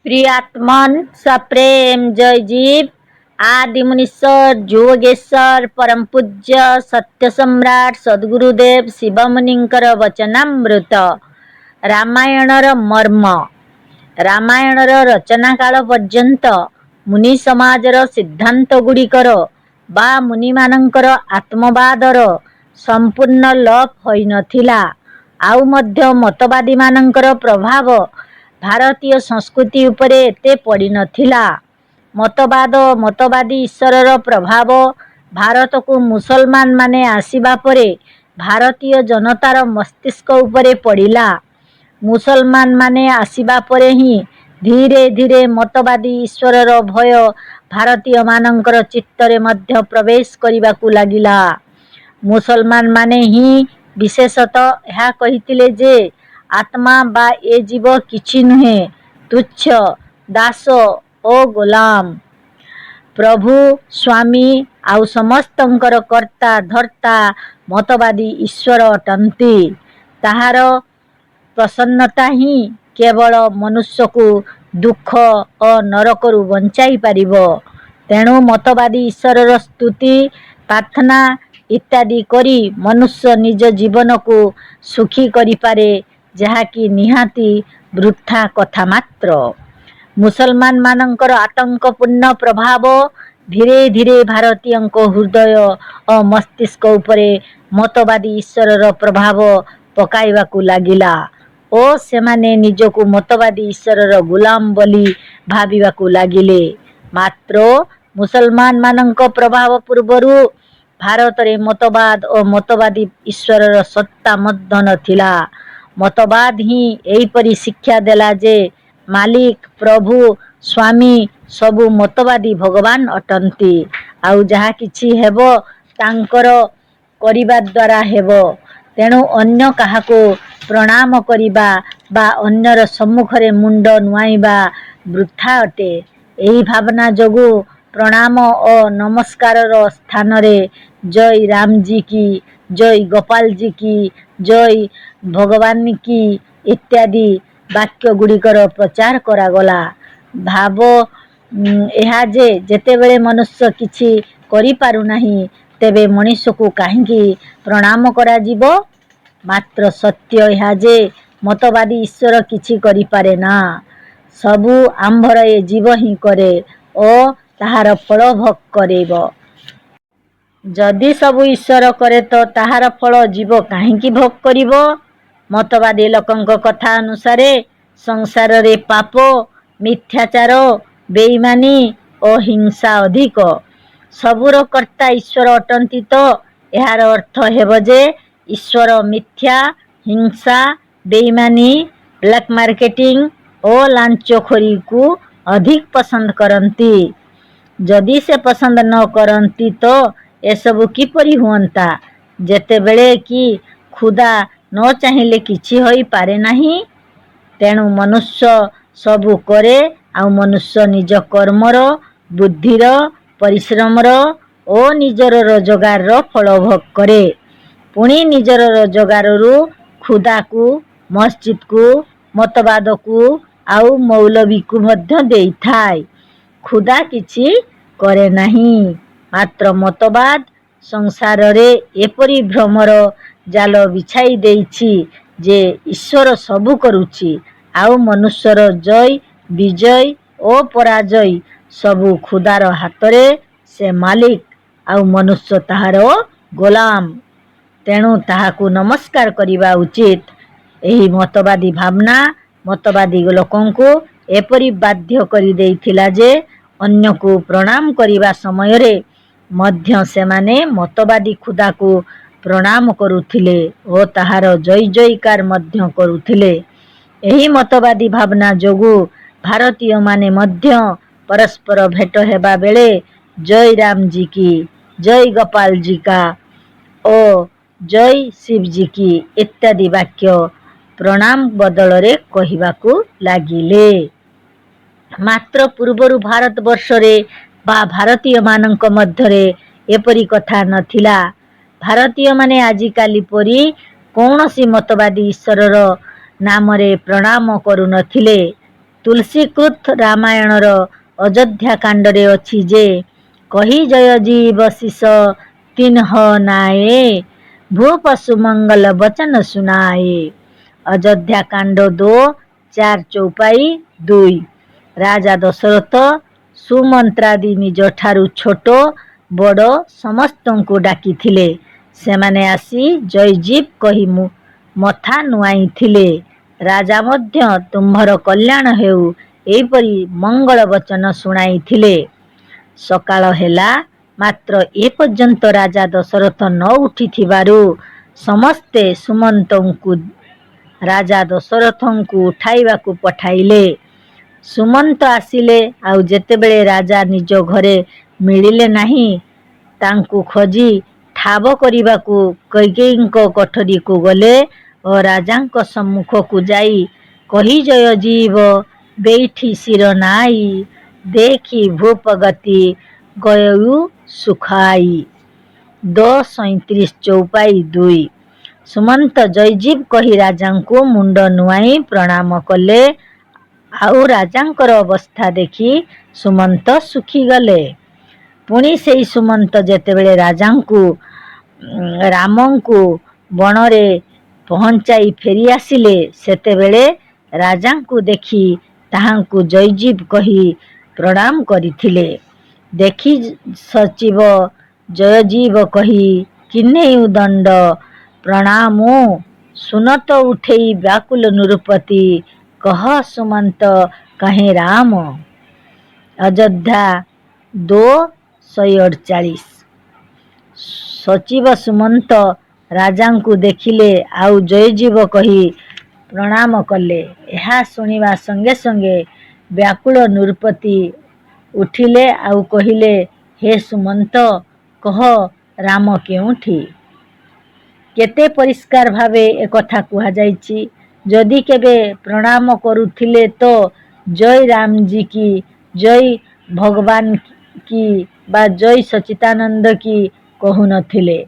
प्रियात्मन सप्रेम जय जीव आदि मुनीश्वर जोगेश्वर परम पूज्य सत्य सम्राट सद्गुरुदेव शिवमुनिंकर वचनामृत रामायणर मर्म रामायणर रचना काल पर्यंत मुनि समाजर सिद्धांत गुड़िकर बा मुनिमानंकर आत्मवादर संपूर्ण लोप होई नथिला। आउ मध्य मतवादी मानंकर प्रभाव भारतीय संस्कृति उपरे एते पड़ी नथिला। मतवाद मतवादी ईश्वरर प्रभाव भारत को मुसलमान माने आसीबा परे भारतीय जनतार मस्तिष्क उपरे पड़िला। मुसलमान माने आसीबा परे ही धीरे धीरे मतवादी ईश्वरर भय भारतीय मानंकर चित्तरे मध्य प्रवेश करिबाकू लागिला। मुसलमान माने ही विशेषतः यह कहितिले जे आत्मा बा ए जीव किछि नुहे, तुच्छ, दास ओ गोलाम। प्रभु स्वामी आउ समस्तंकर कर्ता धर्ता मतवादी ईश्वर अटंती। ताहार प्रसन्नता ही केवल मनुष्य को दुख और नरकरू बंचाई पारिबो। तेणु मतवादी ईश्वरर स्तुति प्रार्थना इत्यादि करी मनुष्य निज जीवन को सुखी करि पारे, जहाँकि निहाती वृथा कथा मात्र। मुसलमान मानंकर आतंकपूर्ण प्रभाव धीरे धीरे भारतीयंको हृदय और मस्तिष्क उपरे मतवादी ईश्वरर प्रभाव पकाइबाकू लागिला ओ सेमाने निजको मतवादी ईश्वरर गुलाम बोली भाबिबाकू लागिले। मात्र मुसलमान मानंक प्रभाव पूर्वरु भारत रे मतवाद और मतवादी ईश्वरर सत्ता मध्य नथिला। मतवाद ही एहीपरि शिक्षा देला जे मालिक प्रभु स्वामी सबु मतवादी भगवान अटंती। आउ जहा किछि हेबो तांकर करिबा द्वारा हेबो। तेणु अन्य काहाको प्रणाम करिबा बा अन्यर सम्मुखरे मुंड नुआइबा वृथा अटे। एही भावना जोगु प्रणाम और नमस्कारर स्थान रे जय राम जी की, जय गोपाल जी की, जय भगवान की इत्यादि वाक्य गुड़िकर प्रचार करागला। भाव यह जे जेतेबेले मनुष्य किछि करि पारु नाही तेबे मनुष्य को काहेकि प्रणाम करा जीवो। मात्र सत्य यह जे मतवादी ईश्वर किछि करि पारे ना, सबु आंभर ए जीव ही करे ओ ताहार फल भोग करेबो। जदि सबु ईश्वर करे तो ताहार फल जीव काहेकि भोग करिबो। मतवादी लोकंक कथा अनुसारे संसार रे पाप, मिथ्याचार, बेईमानी और हिंसा अधिक। सबुर कर्ता ईश्वर अटंती तो यार अर्थ हेबो जे ईश्वर मिथ्या, हिंसा, बेईमानी, ब्लैक मार्केटिंग और लांचखोरी को अधिक पसंद करती। जदि से पसंद न करती तो ए सबु किपरि हुअंता। जेतेबेले कि खुदा न चाहिले किछि होई पारे नाही। तेणु मनुष्य सबु करे आउ मनुष्य निज कर्मर, बुद्धिर, परिश्रमर ओ निजर रोजगार फल भोग करे। पुणी निजर रोजगार खुदा को, मस्जिद को, मतवाद को आउ मौलवी को मध्य देई थाए। खुदा किछि करे नाही। मात्र मतवाद संसार रे एपरि भ्रमर जाल बिछाई देइछि जे ईश्वर सबु करुछि आउ मनुष्यर जय विजय ओ पराजय सबु खुदार हातरे। से मालिक आउ मनुष्य ताहार गोलाम। तेणु ताहाकू नमस्कार करिबा उचित। एही मतवादी भावना मतवादी लोकंकु एपरि बाध्य करि देइथिला जे अन्य को प्रणाम करिबा समय रे मध्य सेमाने मतवादी खुदा को प्रणाम करुथिले ओ ताहार जय जयकार मध्य करुथिले। एही मतवादी भावना जोगु भारतीय माने मध्य परस्पर भेट हेबा बेले जय राम जी की, जय गोपाल जी का ओ जय शिव जी की इत्यादि वाक्य प्रणाम बदल रे कहिबाकू लागिले। मात्र पूर्वरु भारत वर्ष रे बा भारतीय मानंक मध्य रे एपरि कथा नथिला। भारतीय माने आजिकाली परी कौनसी मतवादी ईश्वरर नाम रे प्रणाम करू नथिले। ତୁଳସୀକୃତ ରାମାୟଣର ଅଯୋଧ୍ୟା କାଣ୍ଡରେ ଅଛି ଯେ କହି ଜୟ ଜୀବ ଶିଷ ତିନ୍ହ ନାଏ ଭୂପଶୁ ମଙ୍ଗଲ ବଚନ ଶୁଣାଏ। ଅଯୋଧ୍ୟା କାଣ୍ଡ 2:4 ଚୌପାଇ 2। ରାଜା ଦଶରଥ ସୁମନ୍ତ୍ରାଦି ନିଜଠାରୁ ଛୋଟ ବଡ଼ ସମସ୍ତଙ୍କୁ ଡାକିଥିଲେ। ସେମାନେ ଆସି ଜୟଜୀବ କହି ମଥା ନୁଆଇଥିଲେ। ରାଜା ମଧ୍ୟ ତୁମ୍ଭର କଲ୍ୟାଣ ହେଉ ଏହିପରି ମଙ୍ଗଳ ବଚନ ଶୁଣାଇଥିଲେ। ସକାଳ ହେଲା ମାତ୍ର ଏପର୍ଯ୍ୟନ୍ତ ରାଜା ଦଶରଥ ନ ଉଠିଥିବାରୁ ସମସ୍ତେ ସୁମନ୍ତଙ୍କୁ ରାଜା ଦଶରଥଙ୍କୁ ଉଠାଇବାକୁ ପଠାଇଲେ। ସୁମନ୍ତ ଆସିଲେ। ଆଉ ଯେତେବେଳେ ରାଜା ନିଜ ଘରେ ମିଳିଲେ ନାହିଁ, ତାଙ୍କୁ ଖୋଜି ଠାବ କରିବାକୁ କୈକେୟୀଙ୍କ କୋଠରୀକୁ ଗଲେ ଓ ରାଜାଙ୍କ ସମ୍ମୁଖକୁ ଯାଇ କହି ଜୟ ଜୀବ ବେଇଠି ଶିର ନାଇ ଦେଖି ଭୂପ ଗତି ଗୟଉ ସୁଖାଇ। 2:37 ଚୌପାଇ 2। ସୁମନ୍ତ ଜୟଜୀବ କହି ରାଜାଙ୍କୁ ମୁଣ୍ଡ ନୁଆଇ ପ୍ରଣାମ କଲେ। ଆଉ ରାଜାଙ୍କର ଅବସ୍ଥା ଦେଖି ସୁମନ୍ତ ଶୁଖିଗଲେ। ପୁଣି ସେହି ସୁମନ୍ତ ଯେତେବେଳେ ରାମଙ୍କୁ ବଣରେ ପହଞ୍ଚାଇ ଫେରି ଆସିଲେ, ସେତେବେଳେ ରାଜାଙ୍କୁ ଦେଖି ତାହାଙ୍କୁ ଜୟଜୀବ କହି ପ୍ରଣାମ କରିଥିଲେ। ଦେଖି ସଚିବ ଜୟଜୀବ କହି କିହ୍ନେଉ ଦଣ୍ଡ ପ୍ରଣାମୁଁ ସୁନତ ଉଠେଇ ବ୍ୟାକୁଳ ନୃପତି କହ ସୁମନ୍ତ କହେ ରାମ। ଅଯୋଧ୍ୟା 2:48। ସଚିବ ସୁମନ୍ତ ରାଜାଙ୍କୁ ଦେଖିଲେ ଆଉ ଜୟଜୀବ କହି ପ୍ରଣାମ କଲେ। ଏହା ଶୁଣିବା ସଙ୍ଗେ ସଙ୍ଗେ ବ୍ୟାକୁଳ ନୃପତି ଉଠିଲେ ଆଉ କହିଲେ, ହେ ସୁମନ୍ତ, କହ ରାମ କେଉଁଠି? କେତେ ପରିଷ୍କାର ଭାବେ ଏକଥା କୁହାଯାଇଛି। ଯଦି କେବେ ପ୍ରଣାମ କରୁଥିଲେ ତ ଜୟ ରାମଜୀ କି, ଜୟ ଭଗବାନ କି ବା ଜୟ ସଚ୍ଚିଦାନନ୍ଦ କି କହୁନଥିଲେ।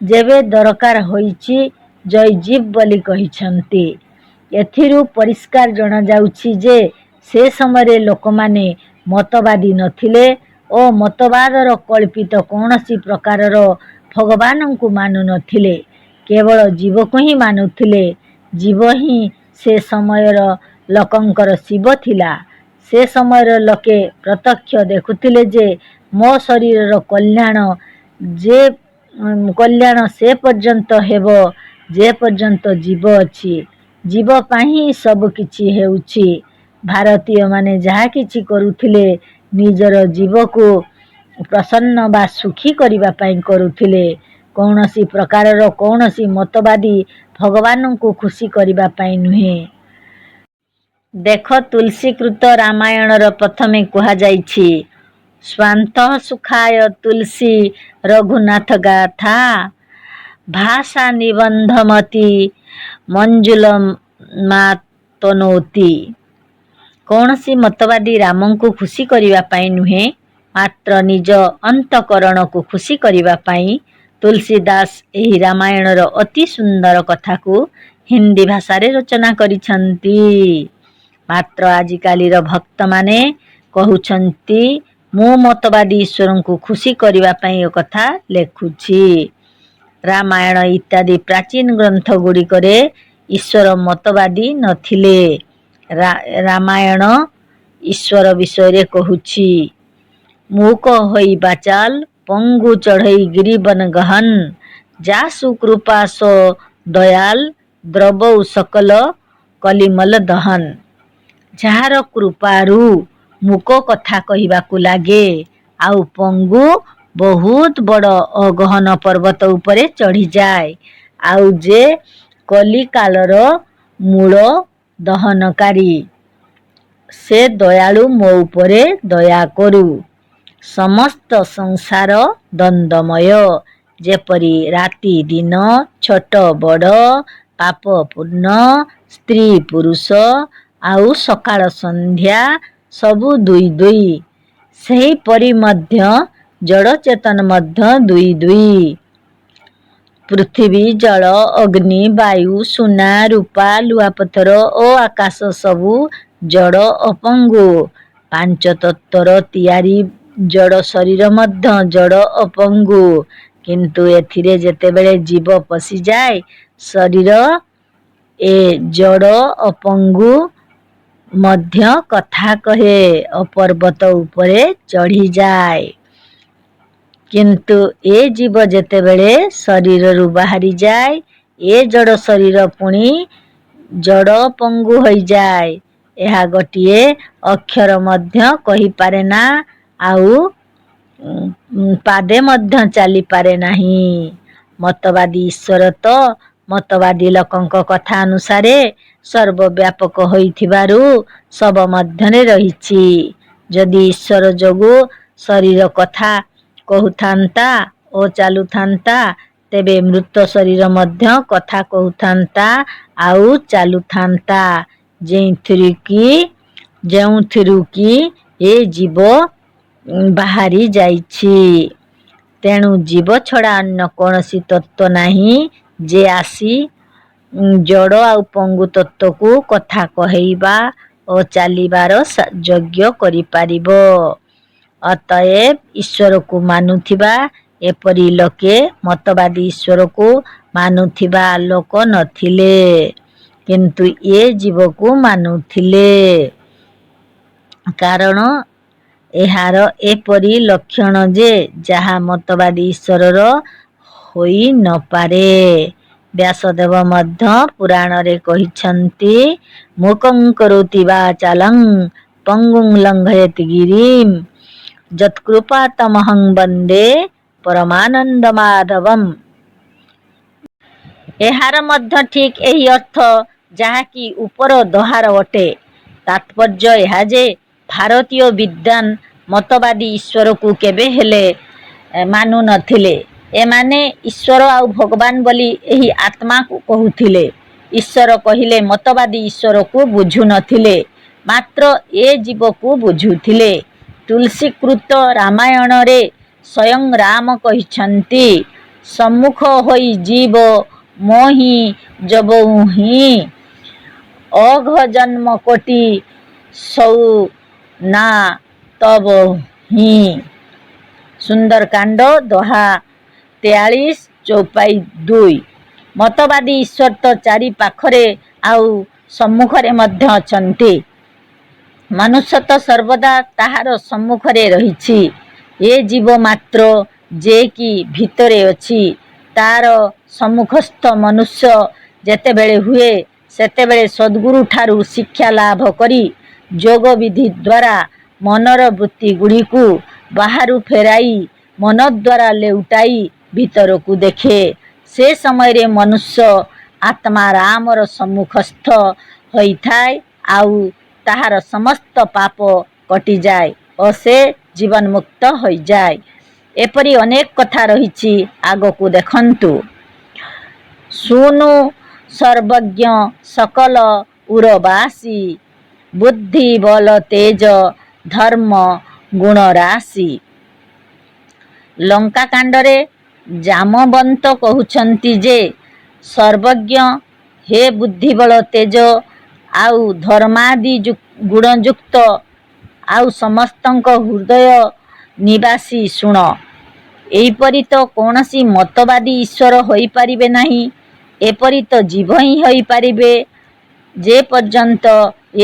ଯେବେ ଦରକାର ହୋଇଛି ଜୟଜୀବ ବୋଲି କହିଛନ୍ତି। ଏଥିରୁ ପରିଷ୍କାର ଜଣାଯାଉଛି ଯେ ସେ ସମୟରେ ଲୋକମାନେ ମତବାଦୀ ନଥିଲେ ଓ ମତବାଦର କଳ୍ପିତ କୌଣସି ପ୍ରକାରର ଭଗବାନଙ୍କୁ ମାନୁନଥିଲେ। କେବଳ ଜୀବକୁ ହିଁ ମାନୁଥିଲେ। ଜୀବ ହିଁ ସେ ସମୟର ଲୋକଙ୍କର ଶିବ ଥିଲା। ସେ ସମୟର ଲୋକେ ପ୍ରତ୍ୟକ୍ଷ ଦେଖୁଥିଲେ ଯେ ମୋ ଶରୀରର କଲ୍ୟାଣ ସେ ପର୍ଯ୍ୟନ୍ତ ହେବ ଯେ ପର୍ଯ୍ୟନ୍ତ ଜୀବ ଅଛି। ଜୀବ ପାଇଁ ହିଁ ସବୁ କିଛି ହେଉଛି। ଭାରତୀୟମାନେ ଯାହା କିଛି କରୁଥିଲେ ନିଜର ଜୀବକୁ ପ୍ରସନ୍ନ ବା ସୁଖୀ କରିବା ପାଇଁ କରୁଥିଲେ। କୌଣସି ପ୍ରକାରର କୌଣସି ମତବାଦୀ ଭଗବାନଙ୍କୁ ଖୁସି କରିବା ପାଇଁ ନୁହେଁ। ଦେଖ, ତୁଳସୀକୃତ ରାମାୟଣର ପ୍ରଥମେ କୁହାଯାଇଛି ସ୍ୱାନ୍ତଃ ସୁଖାୟ ତୁଳସୀ ରଘୁନାଥ ଗାଥା ଭାଷା ନିବନ୍ଧମତି ମଞ୍ଜୁଳମାତନୋତି। କୌଣସି ମତବାଦୀ ରାମଙ୍କୁ ଖୁସି କରିବା ପାଇଁ ନୁହେଁ, ମାତ୍ର ନିଜ ଅନ୍ତଃକରଣକୁ ଖୁସି କରିବା ପାଇଁ। ତୁଳସୀଦାସ ଏହି ରାମାୟଣର ଅତି ସୁନ୍ଦର କଥାକୁ ହିନ୍ଦୀ ଭାଷାରେ ରଚନା କରିଛନ୍ତି। ମାତ୍ର ଆଜିକାଲିର ଭକ୍ତମାନେ କହୁଛନ୍ତି ମୁଁ ମତବାଦୀ ଈଶ୍ୱରଙ୍କୁ ଖୁସି କରିବା ପାଇଁ ଏକଥା ଲେଖୁଛି। ରାମାୟଣ ଇତ୍ୟାଦି ପ୍ରାଚୀନ ଗ୍ରନ୍ଥ ଗୁଡ଼ିକରେ ଈଶ୍ୱର ମତବାଦୀ ନଥିଲେ। ରାମାୟଣ ଈଶ୍ୱର ବିଷୟରେ କହୁଛି। ମୂକ ହୋଇ ବାଚାଲ ପଙ୍ଗୁ ଚଢ଼ଇ ଗିରିବନ ଗହନ ଯାସୁ କୃପା ସୋ ଦୟାଲ ଦ୍ରବୌ ସକଲ କଲିମଲ ଦହନ। ଯାହାର କୃପାରୁ ମୂକ କଥା କହିବାକୁ ଲାଗେ ଆଉ ପଙ୍ଗୁ ବହୁତ ବଡ଼ ଓ ଗହନ ପର୍ବତ ଉପରେ ଚଢ଼ିଯାଏ, ଆଉ ଯେ କଲିକାଲର ମୂଳ ଦହନକାରୀ, ସେ ଦୟାଳୁ ମୋ ଉପରେ ଦୟା କରୁ। ସମସ୍ତ ସଂସାର ଦ୍ୱନ୍ଦ୍ୱମୟ। ଯେପରି ରାତି ଦିନ, ଛୋଟ ବଡ଼, ପାପ ପୁଣ୍ୟ, ସ୍ତ୍ରୀ ପୁରୁଷ ଆଉ ସକାଳ ସନ୍ଧ୍ୟା ସବୁ ଦୁଇ ଦୁଇ, ସେହିପରି ମଧ୍ୟ ଜଡ଼ଚେତନ ମଧ୍ୟ ଦୁଇ ଦୁଇ। ପୃଥିବୀ, ଜଳ, ଅଗ୍ନି, ବାୟୁ, ସୁନା, ରୂପା, ଲୁହାପଥର ଓ ଆକାଶ ସବୁ ଜଡ଼ ଅପଙ୍ଗୁ। ପାଞ୍ଚ ତତ୍ତ୍ୱର ତିଆରି ଜଡ଼ ଶରୀର ମଧ୍ୟ ଜଡ଼ ଅପଙ୍ଗୁ। କିନ୍ତୁ ଏଥିରେ ଯେତେବେଳେ ଜୀବ ପଶିଯାଏ ଶରୀର ଏ ଜଡ଼ ଅପଙ୍ଗୁ ମଧ୍ୟ କଥା କହେ ଓ ପର୍ବତ ଉପରେ ଚଢ଼ିଯାଏ। କିନ୍ତୁ ଏ ଜୀବ ଯେତେବେଳେ ଶରୀରରୁ ବାହାରିଯାଏ ଏ ଜଡ଼ ଶରୀର ପୁଣି ଜଡ଼ ଅପଙ୍ଗୁ ହୋଇଯାଏ। ଏହା ଗୋଟିଏ ଅକ୍ଷର ମଧ୍ୟ କହିପାରେ ନା ଆଉ ପାଦେ ମଧ୍ୟ ଚାଲିପାରେ ନାହିଁ। ମତବାଦୀ ଈଶ୍ୱର ତ ମତବାଦୀ ଲୋକଙ୍କ କଥା ଅନୁସାରେ ସର୍ବବ୍ୟାପକ ହୋଇଥିବାରୁ ଶବ ମଧ୍ୟରେ ରହିଛି। ଯଦି ଈଶ୍ୱର ଯୋଗୁ ଶରୀର କଥା କହୁଥାନ୍ତା ଓ ଚାଲୁଥାନ୍ତା ତେବେ ମୃତ ଶରୀର ମଧ୍ୟ କଥା କହୁଥାନ୍ତା ଆଉ ଚାଲୁଥାନ୍ତା ଯେଉଁଥିରୁ କି ଏ ଜୀବ ବାହାରି ଯାଇଛି। ତେଣୁ ଜୀବ ଛଡ଼ା ଅନ୍ୟ କୌଣସି ତତ୍ତ୍ୱ ନାହିଁ ଯେ ଆସି ଜଡ଼ ଆଉ ପଙ୍ଗୁ ତତ୍ତ୍ୱକୁ କଥା କହେଇବା ଓ ଚାଲିବାର ଯୋଗ୍ୟ କରିପାରିବ। ଅତଏବ ଈଶ୍ୱରକୁ ମାନୁଥିବା ଏପରି ଲୋକେ ମତବାଦୀ ଈଶ୍ୱରକୁ ମାନୁଥିବା ଲୋକ ନଥିଲେ କିନ୍ତୁ ଏ ଜୀବକୁ ମାନୁଥିଲେ। କାରଣ ଏହାର ଏପରି ଲକ୍ଷଣ ଯେ ଯାହା ମତବାଦୀ ଈଶ୍ୱରର ହୋଇ ନପାରେ। ବ୍ୟାସଦେବ ମଧ୍ୟ ପୁରାଣରେ କହିଛନ୍ତି ମୂକଂ କରୋତି ବାଚାଳଂ ପଙ୍ଗୁଂ ଲଙ୍ଘୟତି ଗିରିଂ ଯତ୍କୃପାତମହଂ ବନ୍ଦେ ପରମାନନ୍ଦ ମାଧବମ୍। ଏହାର ମଧ୍ୟ ଠିକ୍ ଏହି ଅର୍ଥ ଯାହାକି ଉପର ଦୋହାର ଅଟେ। ତାତ୍ପର୍ଯ୍ୟ ଏହା ଯେ ଭାରତୀୟ ବିଦ୍ୱାନ ମତବାଦୀ ଈଶ୍ୱରକୁ କେବେ ହେଲେ ମାନୁ ନଥିଲେ। ଏମାନେ ଈଶ୍ୱର ଆଉ ଭଗବାନ ବୋଲି ଏହି ଆତ୍ମାକୁ କହୁଥିଲେ। ଈଶ୍ୱର କହିଲେ ମତବାଦୀ ଈଶ୍ୱରକୁ ବୁଝୁ ନଥିଲେ ମାତ୍ର ଏ ଜୀବକୁ ବୁଝୁଥିଲେ। ତୁଳସୀକୃତ ରାମାୟଣରେ ସ୍ୱୟଂ ରାମ କହିଛନ୍ତି ସମ୍ମୁଖ ହୋଇ ଜୀବ ମୋହି ଯବଉହିଁ ଅଘ ଜନ୍ମ କୋଟି ସଉ ନା ତବହିଁ। ସୁନ୍ଦରକାଣ୍ଡ ଦୋହା 43 ଚୌପାଇ 2। ମତବାଦୀ ଈଶ୍ୱର ତ ଚାରି ପାଖରେ ଆଉ ସମ୍ମୁଖରେ ମଧ୍ୟ ଅଛନ୍ତି। ମନୁଷ୍ୟ ତ ସର୍ବଦା ତାହାର ସମ୍ମୁଖରେ ରହିଛି। ଏ ଜୀବ ମାତ୍ର ଯେ କି ଭିତରେ ଅଛି ତାର ସମ୍ମୁଖସ୍ଥ ମନୁଷ୍ୟ ଯେତେବେଳେ ହୁଏ ସେତେବେଳେ ସଦ୍‌ଗୁରୁଠାରୁ ଶିକ୍ଷା ଲାଭ କରି ଯୋଗ ବିଧି ଦ୍ୱାରା ମନର ବୃତ୍ତିଗୁଡ଼ିକୁ ବାହାରୁ ଫେରାଇ ମନ ଦ୍ୱାରା ଲେଉଟାଇ ଭିତରକୁ ଦେଖେ। ସେ ସମୟରେ ମନୁଷ୍ୟ ଆତ୍ମା ରାମର ସମ୍ମୁଖସ୍ଥ ହୋଇଥାଏ ଆଉ ତାହାର ସମସ୍ତ ପାପ କଟିଯାଏ ଓ ସେ ଜୀବନ୍ମୁକ୍ତ ହୋଇଯାଏ। ଏପରି ଅନେକ କଥା ରହିଛି ଆଗକୁ ଦେଖନ୍ତୁ। ଶୁଣୁ ସର୍ବଜ୍ଞ ସକଲ ଉରବାସୀ ବୁଦ୍ଧି ବଳ ତେଜ ଧର୍ମ ଗୁଣ ରାଶି। ଲଙ୍କାକାଣ୍ଡରେ ଜାମବନ୍ତ କହୁଛନ୍ତି ଯେ ସର୍ବଜ୍ଞ ହେ ବୁଦ୍ଧିବଳ ତେଜ ଆଉ ଧର୍ମାଦି ଗୁଣଯୁକ୍ତ ଆଉ ସମସ୍ତଙ୍କ ହୃଦୟ ନିବାସୀ ଶୁଣ। ଏହିପରି ତ କୌଣସି ମତବାଦୀ ଈଶ୍ୱର ହୋଇପାରିବେ ନାହିଁ। ଏପରି ତ ଜୀବ ହିଁ ହୋଇପାରିବେ। ଯେ ପର୍ଯ୍ୟନ୍ତ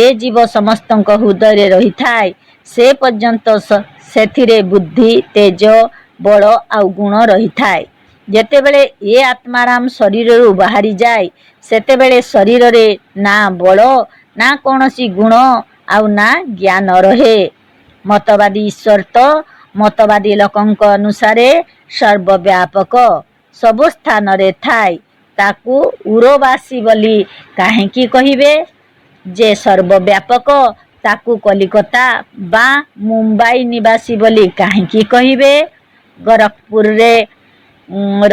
ଏ ଜୀବ ସମସ୍ତଙ୍କ ହୃଦୟରେ ରହିଥାଏ ସେ ପର୍ଯ୍ୟନ୍ତ ସେଥିରେ ବୁଦ୍ଧି ତେଜ ବଳ ଆଉ ଗୁଣ ରହିଥାଏ। ଯେତେବେଳେ ଏ ଆତ୍ମାରାମ ଶରୀରରୁ ବାହାରିଯାଏ ସେତେବେଳେ ଶରୀରରେ ନା ବଳ ନା କୌଣସି ଗୁଣ ଆଉ ନା ଜ୍ଞାନ ରହେ। ମତବାଦୀ ଈଶ୍ୱର ତ ମତବାଦୀ ଲୋକଙ୍କ ଅନୁସାରେ ସର୍ବବ୍ୟାପକ ସବୁ ସ୍ଥାନରେ ଥାଏ। ତାକୁ ଉରବାସୀ ବୋଲି କାହିଁକି କହିବେ? ଯେ ସର୍ବବ୍ୟାପକ ତାକୁ କଲିକତା ବା ମୁମ୍ବାଇ ନିବାସୀ ବୋଲି କାହିଁକି କହିବେ? ଗୋରଖପୁରରେ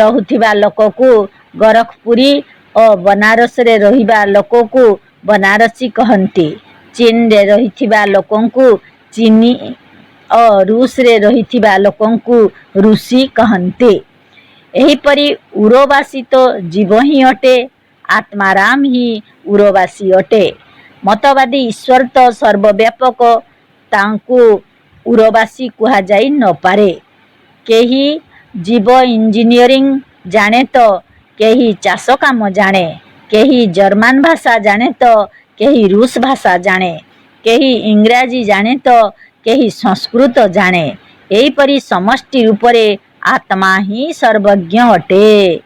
ରହୁଥିବା ଲୋକକୁ ଗୋରଖପୁରୀ ଓ ବନାରସରେ ରହିବା ଲୋକକୁ ବନାରସୀ କହନ୍ତି। ଚୀନରେ ରହିଥିବା ଲୋକଙ୍କୁ ଚୀନୀ ଓ ରୁଷରେ ରହିଥିବା ଲୋକଙ୍କୁ ରୁଷୀ କହନ୍ତି। ଏହିପରି ଉରବାସୀ ତ ଜୀବ ହିଁ ଅଟେ। ଆତ୍ମାରାମ ହିଁ ଉରବାସୀ ଅଟେ। मतवादी ईश्वर तो सर्वव्यापक तांकु उरवासी कुहा जाई न पारे। केही जीव इंजीनियरिंग जाने तो केही चाष काम जाने, केही जर्मन भाषा जाने तो केही रूस भाषा जाने, केही इंग्राजी जाने तो केही संस्कृत जाने। एहीपरि समष्टि रूपरे आत्मा ही सर्वज्ञ अटे।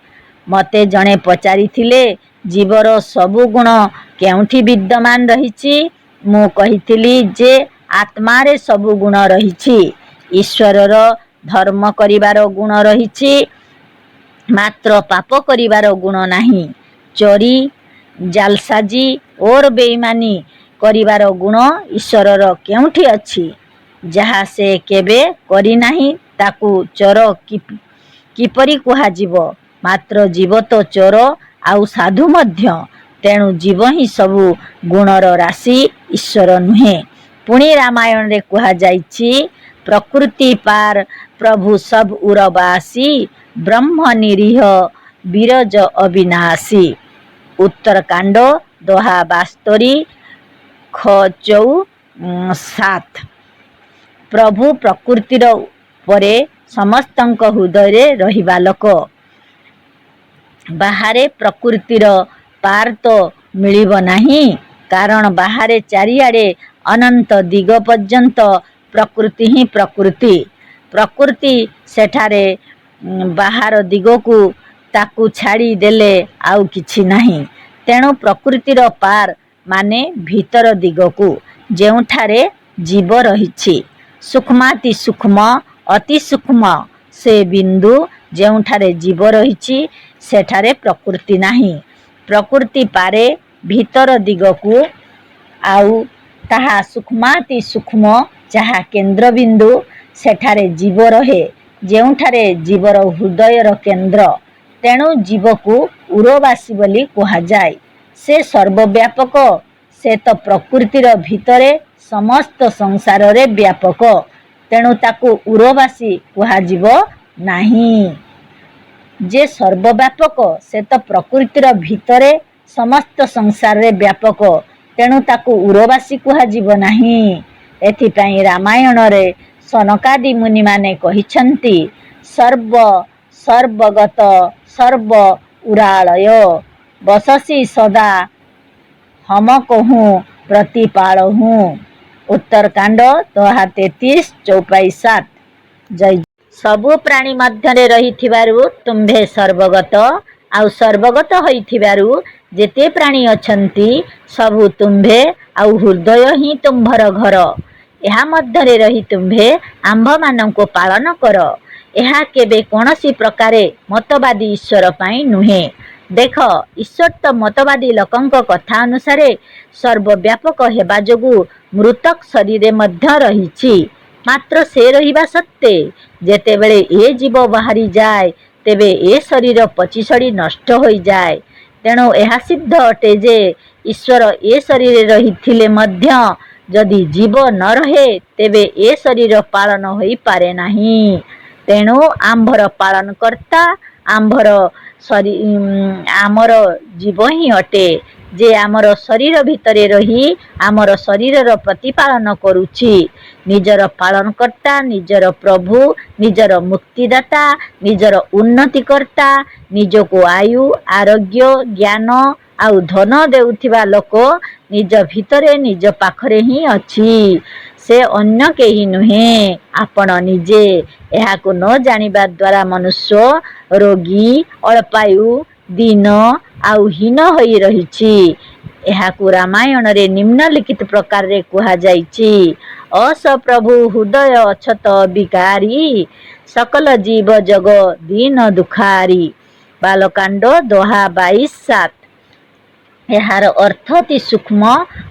मते जणे पचारिथिले जीवर सबु गुण केउठी विद्यमान रहिछि। मु कहिथिली जे आत्मारे सबु गुण रहिछि। ईश्वरर धर्म करिवार गुण रहिछि, मात्र पाप करिवार गुण नाही। चोरी, जालसाजी और बेईमानी करिवार गुण ईश्वरर केउठी अछि? जहा से केबे करि नाही ताकू चोर किपरि कुहाजिब? मात्र जीव तो चोर आउ साधु मध्य। तेणु जीव ही सबु गुणर राशि, ईश्वर नुहे। पुणी रामायण रे कुहा जाइछि, प्रकृति पार प्रभु सब उरवासी, ब्रह्म निरीह बीरज अविनाशी। उत्तरकांड दोहा 72 7। प्रभु प्रकृतिर परे समस्तंक हृदय रहिबा लोक। बाहारे प्रकृतिर पार तो मिलिब नाही, कारण बाहारे चारिआडे अनंत दिग पर्यंत प्रकृति ही प्रकृति। प्रकृति सेठारे बाहार दिगकू ताकू छाड़ी देले आउ किछि नाही। तेणु प्रकृतिर पार माने भीतर दिगकू, जेउठारे जीव रहिछि। सूक्ष्माति सूक्ष्म अति सूक्ष्म से बिंदु जेउठारे जीव रहिछि, सेठारे प्रकृति नाही। प्रकृति पारे भीतर दिगकू आउ ताहा सूक्ष्माति सूक्ष्म जहा केंद्र बिंदु, सेठारे जीव रहे, जेउठारे जीवर हृदयर केंद्र। तेणु जीवकू उरवासी बोली कुहा जाय। से सर्वव्यापक, से तो प्रकृतिर भितरे समस्त संसार रे व्यापक। तेणु ताकू उरवासी कुहाजिब नाही। जे सर्वव्यापक से तो प्रकृतिर भितरे समस्त संसार रे व्यापक। तेणु ताकू उरवासी कुहाजिब नाही। एथिपाई रामायण रे सनकादि मुनि माने कहिछन्ति, सर्व सर्वगत सर्व उरालय, बससी सदा हम कहूँ प्रतिपालहूँ। उत्तरकांड दोहा 33 चौपाई 7। जय। सबु प्राणी मध्यरे रहिथिबारु तुम्भे सर्वगत, आउ सर्वगत होइथिबारु जेते प्राणी अछंती सबु तुम्भे, आउ हृदय ही तुम्भर घर। एहा मध्यरे रही तुम्भे आंभ मानंको पालन कर। एहा केबे कोनसी प्रकारे मतवादी ईश्वर पाई नुहे। देख, ईश्वर तो मतवादी लोकंक कथा अनुसारे सर्वव्यापक हेबा जोगु मृतक शरीरे मध्य रहिछि। मात्र से रहिबा सत्ते जेतेबेले ए जीव बाहरी जाए, तेबे ए शरीर पचिसड़ी नष्ट होई जाए। तेणु एहा सिद्ध अटे जे ईश्वर ए शरीरे रहिथिले मध्य जदि जीव न रहे, तेबे ए शरीर पालन होई पारे नाही। तेणु आंभर पालन कर्ता आंभर आमर जीव ही अटे, जे आमर शरीर भितरे रही आमर शरीरर प्रतिपालन करुछि। निजर पालन कर्ता, निजर प्रभु, निजर मुक्तिदाता, निजर उन्नति कर्ता, निजको आयु आरोग्य ज्ञान आउ धन देउथिबा लोक निज भितरे निज पाखरे ही अछि। से अन्य केही नुहे, आपण निजे। एहाको न जानिबा द्वारा मनुष्य रोगी, अल्पायु, दीन आउ हीन होई रहिछि। एहाकु रामायण रे निम्नलिखित प्रकार रे कुहा जाइछि, अस प्रभु हृदय अछत विकारी, सकल जीव जग दीन दुखारी। बालकांड दोहा 22 7। एहार अर्थ अति सूक्ष्म।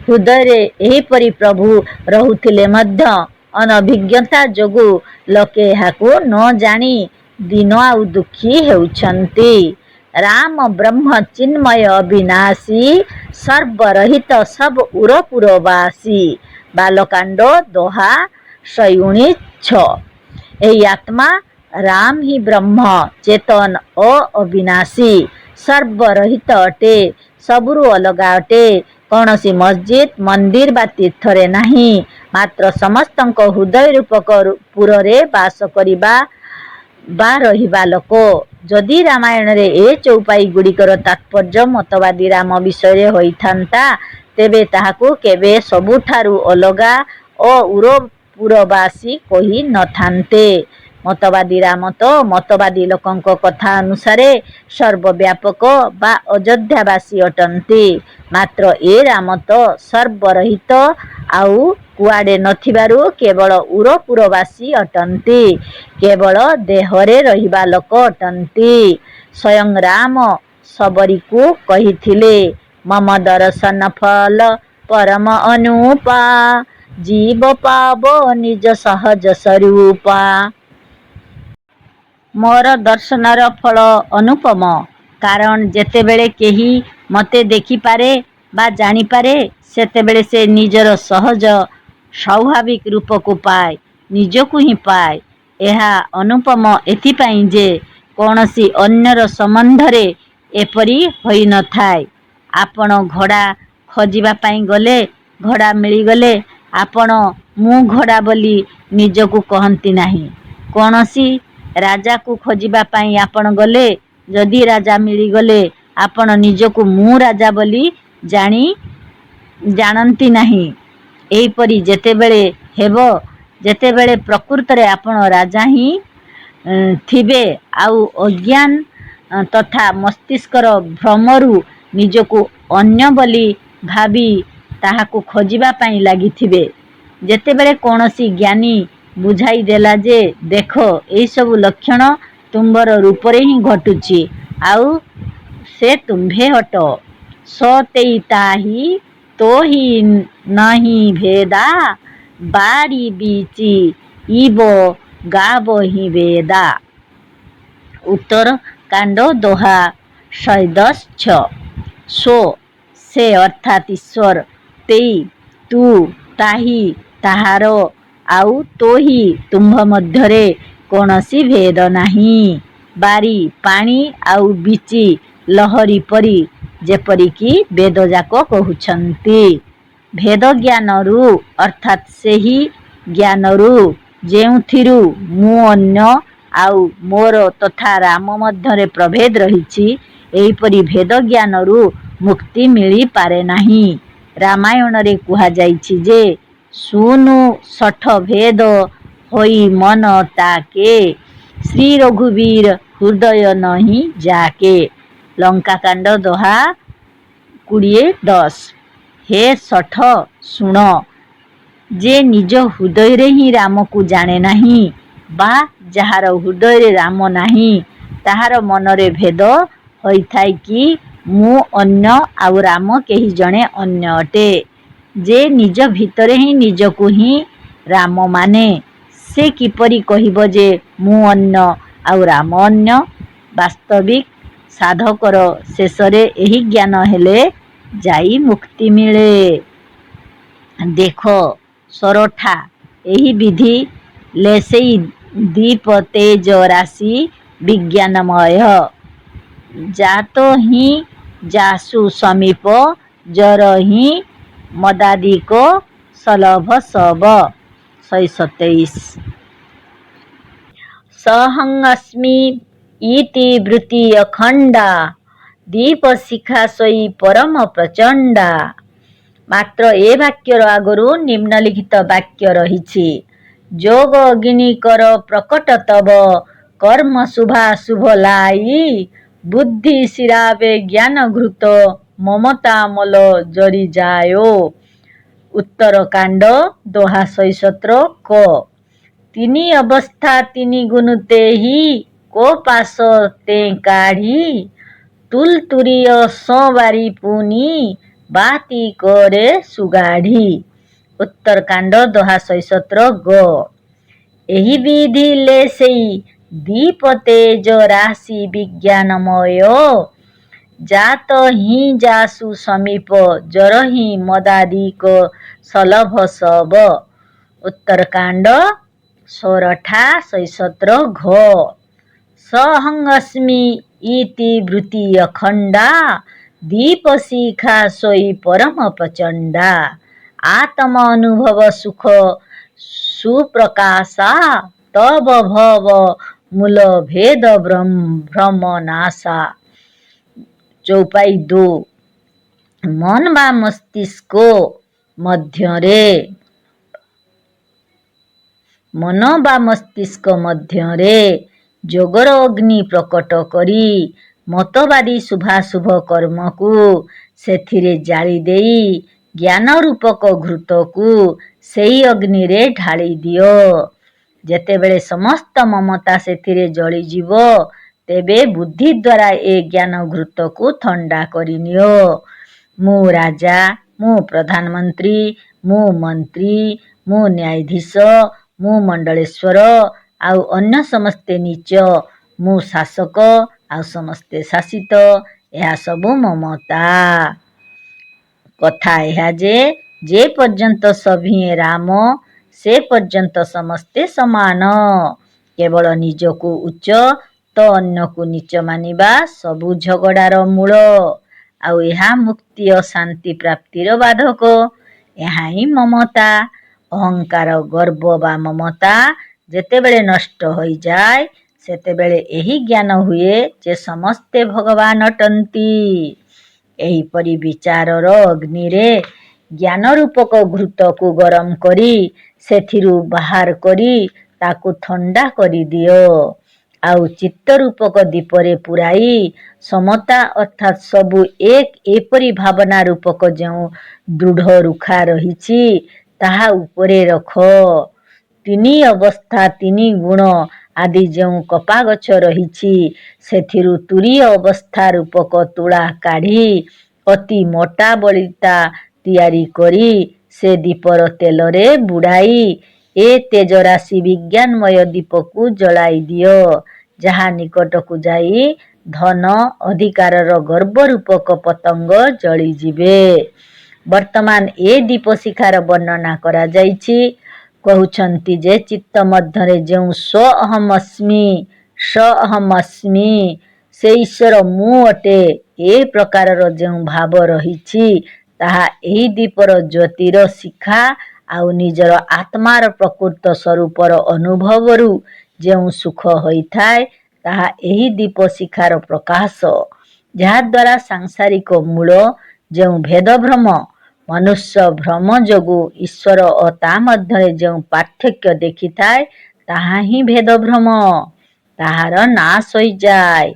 हृदय रे एहिपरि प्रभु रहुथिले मध्य अनभिज्ञता जोगु लोके एहाकु न जानी दीन आउ दुखी हेउछन्ति। राम ब्रह्म चिन्मय अविनाशी, सर्वरहित सब उरपुरवासी। बालकांड दोहा 19:6। एही आत्मा राम ही ब्रह्म चेतन अविनाशी सर्वरहित अटे, सबुरु अलगा अटे। କୌଣସି ମସଜିଦ୍ ମନ୍ଦିର ବା ତୀର୍ଥରେ ନାହିଁ, ମାତ୍ର ସମସ୍ତଙ୍କ ହୃଦୟ ରୂପକ ପୁରରେ ବାସ କରିବା ବା ରହିବା ଲୋକ। ଯଦି ରାମାୟଣରେ ଏ ଚଉପାଇ ଗୁଡ଼ିକର ତାତ୍ପର୍ଯ୍ୟ ମତବାଦୀ ରାମ ବିଷୟରେ ହୋଇଥାନ୍ତା, ତେବେ ତାହାକୁ କେବେ ସବୁଠାରୁ ଅଲଗା ଓ ଉରପୁରବାସୀ କହି ନଥାନ୍ତେ। ମତବାଦୀ ରାମ ତ ମତବାଦୀ ଲୋକଙ୍କ କଥା ଅନୁସାରେ ସର୍ବବ୍ୟାପକ ବା ଅଯୋଧ୍ୟାବାସୀ ଅଟନ୍ତି, ମାତ୍ର ଏ ରାମ ତ ସର୍ବରହିତ ଆଉ କୁଆଡ଼େ ନଥିବାରୁ କେବଳ ଉରପୁରବାସୀ ଅଟନ୍ତି, କେବଳ ଦେହରେ ରହିବା ଲୋକ ଅଟନ୍ତି। ସ୍ୱୟଂ ରାମ ଶବରୀକୁ କହିଥିଲେ, ମମ ଦର୍ଶନ ଫଲ ପରମ ଅନୁପା, ଜୀବ ପାବ ନିଜ ସହଜ ସ୍ୱରୂପା। ମୋର ଦର୍ଶନର ଫଳ ଅନୁପମ, କାରଣ ଯେତେବେଳେ କେହି ମୋତେ ଦେଖିପାରେ ବା ଜାଣିପାରେ, ସେତେବେଳେ ସେ ନିଜର ସହଜ ସ୍ୱାଭାବିକ ରୂପକୁ ପାଏ, ନିଜକୁ ହିଁ ପାଏ। ଏହା ଅନୁପମ ଏଥିପାଇଁ ଯେ କୌଣସି ଅନ୍ୟର ସମ୍ବନ୍ଧରେ ଏପରି ହୋଇନଥାଏ। ଆପଣ ଘୋଡ଼ା ଖୋଜିବା ପାଇଁ ଗଲେ, ଘୋଡ଼ା ମିଳିଗଲେ ଆପଣ ମୁଁ ଘୋଡ଼ା ବୋଲି ନିଜକୁ କହନ୍ତି ନାହିଁ। କୌଣସି ରାଜାକୁ ଖୋଜିବା ପାଇଁ ଆପଣ ଗଲେ, ଯଦି ରାଜା ମିଳିଗଲେ ଆପଣ ନିଜକୁ ମୁଁ ରାଜା ବୋଲି ଜାଣନ୍ତି ନାହିଁ। ଏହିପରି ଯେତେବେଳେ ହେବ, ଯେତେବେଳେ ପ୍ରକୃତରେ ଆପଣ ରାଜା ହିଁ ଥିବେ ଆଉ ଅଜ୍ଞାନ ତଥା ମସ୍ତିଷ୍କର ଭ୍ରମରୁ ନିଜକୁ ଅନ୍ୟ ବୋଲି ଭାବି ତାହାକୁ ଖୋଜିବା ପାଇଁ ଲାଗିଥିବେ, ଯେତେବେଳେ କୌଣସି ଜ୍ଞାନୀ ବୁଝାଇ ଦେଲା ଯେ ଦେଖ, ଏହିସବୁ ଲକ୍ଷଣ ତୁମ୍ଭର ରୂପରେ ହିଁ ଘଟୁଛି ଆଉ ସେ ତୁମ୍ଭେ ଅଟ, ସୋ ତେଇ ତାହି ତୋହି ନହି ଭେଦା, ବାରି ବିଚି ଇବ ଗାବ ହିଁ ବେଦା। ଉତ୍ତରକାଣ୍ଡ ଦୋହା 110:6। ସୋ ସେ ଅର୍ଥାତ୍ ଈଶ୍ୱର, ତେଇ ତୁ ତାହି ତାହାର, ଆଉ ତୋହି ତୁମ୍ଭ ମଧ୍ୟରେ କୌଣସି ଭେଦ ନାହିଁ। ବାରି ପାଣି ଆଉ ବିଚି ଲହରୀ ପରି, ଯେପରିକି ବେଦଯାକ କହୁଛନ୍ତି। ଭେଦ ଜ୍ଞାନରୁ ଅର୍ଥାତ୍ ସେହି ଜ୍ଞାନରୁ ଯେଉଁଥିରୁ ମୁଁ ଅନ୍ୟ ଆଉ ମୋର ତଥା ରାମ ମଧ୍ୟରେ ପ୍ରଭେଦ ରହିଛି, ଏହିପରି ଭେଦ ଜ୍ଞାନରୁ ମୁକ୍ତି ମିଳିପାରେ ନାହିଁ। ରାମାୟଣରେ କୁହାଯାଇଛି ଯେ ଶୁନୁ ଶଠ ଭେଦ ହୋଇ ମନ ତାକେ, ଶ୍ରୀ ରଘୁବୀର ହୃଦୟ ନହିଁ ଯାକେ। ଲଙ୍କାକାଣ୍ଡ ଦୋହା 20:10। ହେ ଶଠ ଶୁଣ, ଯେ ନିଜ ହୃଦୟରେ ହିଁ ରାମକୁ ଜାଣେ ନାହିଁ ବା ଯାହାର ହୃଦୟରେ ରାମ ନାହିଁ, ତାହାର ମନରେ ଭେଦ ହୋଇଥାଏ କି ମୁଁ ଅନ୍ୟ ଆଉ ରାମ କେହି ଜଣେ ଅନ୍ୟ ଅଟେ। ଯେ ନିଜ ଭିତରେ ହିଁ ନିଜକୁ ହିଁ ରାମ ମାନେ, ସେ କିପରି କହିବ ଯେ ମୁଁ ଅନ୍ୟ ଆଉ ରାମ ଅନ୍ୟ? ବାସ୍ତବିକ ସାଧକର ଶେଷରେ ଏହି ଜ୍ଞାନ ହେଲେ ଯାଇ ମୁକ୍ତି ମିଳେ। ଦେଖ ସୋରଠା, ଏହି ବିଧି ଲେଶେଇ ଦୀପ ତେଜ ରାଶି ବିଜ୍ଞାନମୟ, ଜାତ ହିଁ ଯାସୁ ସମୀପ, ଜର ହିଁ ମଦାଦିକ ସଲଭ ସବ। 127। ସହଂ ଅସ୍ମି ଇତି ବୃତ୍ତି ଅଖଣ୍ଡା, ଦୀପଶିଖା ସୋଇ ପରମ ପ୍ରଚଣ୍ଡା। ମାତ୍ର ଏ ବାକ୍ୟର ଆଗରୁ ନିମ୍ନଲିଖିତ ବାକ୍ୟ ରହିଛି। ଯୋଗ ଅଗ୍ନି କର ପ୍ରକଟ ତବ, କର୍ମ ଶୁଭାଶୁଭ লাই, ବୁଦ୍ଧି ଶିରାବେ ଜ୍ଞାନ ଘୃତ, ମମତା ମଲ ଜରି ଯାୟୋ। ଉତ୍ତରକାଣ୍ଡ ଦୋହା 117:କ। ତିନି ଅବସ୍ଥା ତିନି ଗୁণ ତେହି, କୋ ପାଶ ତେଁ କାଢ଼ି, তুলতুরিয় সোঁবারি পুনি, বাতি করে সুগাঢ়ি। উত্তরকাণ্ড দোহা 117:গ। ଏହି ବିଧି ଲେଶେଇ ଦୀପ ତେଜ ରାଶି ବିଜ୍ଞାନମୟ, ଜାତ ହିଁ ଯାସୁ ସମୀପ, ଜର ହିଁ ମଦାଦିକ ସଲଭ ସବ। ଉତ୍ତରକାଣ୍ଡ ସୋରଠା 117:ଘ। ସହଂ ଅସ୍ମି ଇତି ବୃତ୍ତି ଅଖଣ୍ଡା, ଦୀପ ଶିଖା ଶୋଇ ପରମ ପ୍ରଚଣ୍ଡା। ଆତ୍ମ ଅନୁଭବ ସୁଖ ସୁପ୍ରକାଶା। ତବ ଭବ ମୂଳ ଭେଦ ଭ୍ରମ ନାଶା। ଚୌପାଇ 2। ମନ ବା ମସ୍ତିଷ୍କ ମଧ୍ୟରେ ଯୋଗର ଅଗ୍ନି ପ୍ରକଟ କରି ମତବାଦୀ ଶୁଭାଶୁଭ କର୍ମକୁ ସେଥିରେ ଜାଳି ଦେଇ ଜ୍ଞାନ ରୂପକ ଘୃତକୁ ସେହି ଅଗ୍ନିରେ ଢାଳି ଦିଅ। ଯେତେବେଳେ ସମସ୍ତ ମମତା ସେଥିରେ ଜଳିଯିବ, ତେବେ ବୁଦ୍ଧି ଦ୍ୱାରା ଏ ଜ୍ଞାନ ଘୃତକୁ ଥଣ୍ଡା କରିନିଅ। ମୁଁ ରାଜା, ମୁଁ ପ୍ରଧାନମନ୍ତ୍ରୀ, ମୁଁ ମନ୍ତ୍ରୀ, ମୁଁ ନ୍ୟାୟାଧୀଶ, ମୁଁ ମଣ୍ଡଳେଶ୍ୱର, ଆଉ ଅନ୍ୟ ସମସ୍ତେ ନୀଚ, ମୁଁ ଶାସକ, ଆଉ ସମସ୍ତେ ଶାସିତ। ଏହା ସବୁ ମମତା। କଥା ଏହା ଯେ ପର୍ଯ୍ୟନ୍ତ ସଭିଏଁ ରାମ, ସେ ପର୍ଯ୍ୟନ୍ତ ସମସ୍ତେ ସମାନ। କେବଳ ନିଜକୁ ଉଚ୍ଚ ତ ଅନ୍ୟକୁ ନୀଚ ମାନିବା ସବୁ ଝଗଡ଼ାର ମୂଳ। ଆଉ ଏହା ମୁକ୍ତି ଓ ଶାନ୍ତି ପ୍ରାପ୍ତିର ବାଧକ। ଏହା ହିଁ ମମତା। ଅହଙ୍କାର, ଗର୍ବ ବା ମମତା ଯେତେବେଳେ ନଷ୍ଟ ହୋଇଯାଏ, ସେତେବେଳେ ଏହି ଜ୍ଞାନ ହୁଏ ଯେ ସମସ୍ତେ ଭଗବାନ ଅଟନ୍ତି। ଏହିପରି ବିଚାରର ଅଗ୍ନିରେ ଜ୍ଞାନ ରୂପକ ଘୃତକୁ ଗରମ କରି ସେଥିରୁ ବାହାର କରି ତାକୁ ଥଣ୍ଡା କରିଦିଅ। ଆଉ ଚିତ୍ତ ରୂପକ ଦୀପରେ ପୂରାଇ ସମତା ଅର୍ଥାତ୍ ସବୁ ଏକ ଏପରି ଭାବନା ରୂପକ ଯେଉଁ ଦୃଢ଼ ରୁଖା ରହିଛି, ତାହା ଉପରେ ରଖ। ତିନି ଅବସ୍ଥା, ତିନି ଗୁଣ ଆଦି ଯେଉଁ କପାଗଛ ରହିଛି, ସେଥିରୁ ତୁରୀୟ ଅବସ୍ଥା ରୂପକ ତୁଳା କାଢ଼ି ଅତି ମୋଟା ବଳିତା ତିଆରି କରି ସେ ଦୀପର ତେଲରେ ବୁଡ଼ାଇ ଏ ତେଜରାଶି ବିଜ୍ଞାନମୟ ଦୀପକୁ ଜଳାଇ ଦିଅ, ଯାହା ନିକଟକୁ ଯାଇ ଧନ ଅଧିକାରର ଗର୍ବ ରୂପକ ପତଙ୍ଗ ଜଳିଯିବେ। ବର୍ତ୍ତମାନ ଏ ଦୀପଶିଖାର ବର୍ଣ୍ଣନା କରାଯାଇଛି। କହୁଛନ୍ତି ଯେ ଚିତ୍ତ ମଧ୍ୟରେ ଯେଉଁ ସ-ଅହମ୍-ଅସ୍ମି, ସେ ଈଶ୍ୱର ମୁଁ ଅଟେ, ଏ ପ୍ରକାରର ଯେଉଁ ଭାବ ରହିଛି, ତାହା ଏହି ଦୀପର ଜ୍ୟୋତିର ଶିଖା ଆଉ ନିଜର ଆତ୍ମାର ପ୍ରକୃତ ସ୍ୱରୂପର ଅନୁଭବରୁ ଯେଉଁ ସୁଖ ହୋଇଥାଏ, ତାହା ଏହି ଦୀପଶିଖାର ପ୍ରକାଶ। ଯାହାଦ୍ୱାରା ସାଂସାରିକ ମୂଳ ଯେଉଁ ଭେଦଭ୍ରମ, ମନୁଷ୍ୟ ଭ୍ରମ ଯୋଗୁଁ ଈଶ୍ୱର ଓ ତା ମଧ୍ୟରେ ଯେଉଁ ପାର୍ଥକ୍ୟ ଦେଖିଥାଏ, ତାହା ହିଁ ଭେଦଭ୍ରମ। ତାହାର ନାଶ ହୋଇଯାଏ।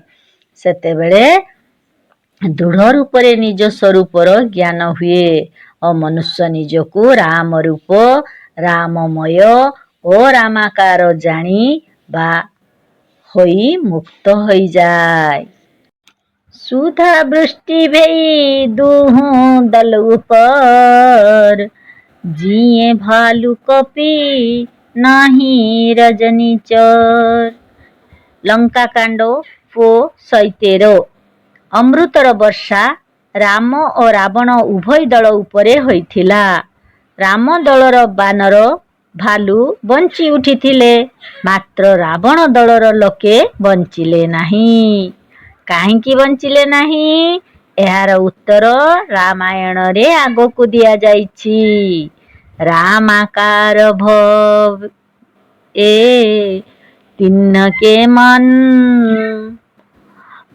ସେତେବେଳେ ଦୃଢ଼ ରୂପରେ ନିଜ ସ୍ୱରୂପର ଜ୍ଞାନ ହୁଏ ଓ ମନୁଷ୍ୟ ନିଜକୁ ରାମ ରୂପ, ରାମମୟ ଓ ରାମାକାର ଜାଣି ବା ହୋଇ ମୁକ୍ତ ହୋଇଯାଏ। ସୁଧା ବୃଷ୍ଟି ଭେଇ ଦୁହୁଁ ଦଲ ଉପର, ଜିଏଁ ଭାଲୁ କପି ନାହିଁ ରଜନୀଚର। ଲଙ୍କାକାଣ୍ଡ ପୋ 113। ଅମୃତର ବର୍ଷା ରାମ ଓ ରାବଣ ଉଭୟ ଦଳ ଉପରେ ହୋଇଥିଲା। ରାମ ଦଳର ବାନର, ଭାଲୁ ବଞ୍ଚି ଉଠିଥିଲେ, ମାତ୍ର ରାବଣ ଦଳର ଲୋକେ ବଞ୍ଚିଲେ ନାହିଁ। କାହିଁକି ବଞ୍ଚିଲେ ନାହିଁ? ଏହାର ଉତ୍ତର ରାମାୟଣରେ ଆଗକୁ ଦିଆଯାଇଛି। ରାମାକାର ଭବେ ତିନ୍ନକେ ମନ,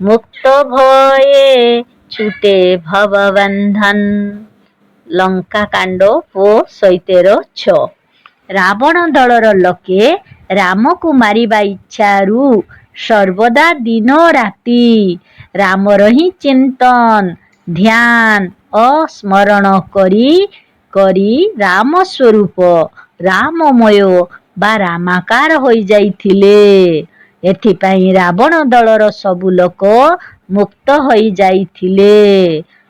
ମୁକ୍ତ ଭୟେ ଛୁଟେ ଭବ ବନ୍ଧନ। ଲଙ୍କାକାଣ୍ଡ ପୋ 113:6। ରାବଣ ଦଳର ଲୋକେ ରାମକୁ ମାରିବା ଇଚ୍ଛାରୁ ସର୍ବଦା ଦିନ ରାତି ରାମର ହିଁ ଚିନ୍ତନ, ଧ୍ୟାନ ଓ ସ୍ମରଣ କରି କରି ରାମ ସ୍ୱରୂପ, ରାମମୟ ବା ରାମାକାର ହୋଇଯାଇଥିଲେ। ଏଥିପାଇଁ ରାବଣ ଦଳର ସବୁ ଲୋକ ମୁକ୍ତ ହୋଇଯାଇଥିଲେ।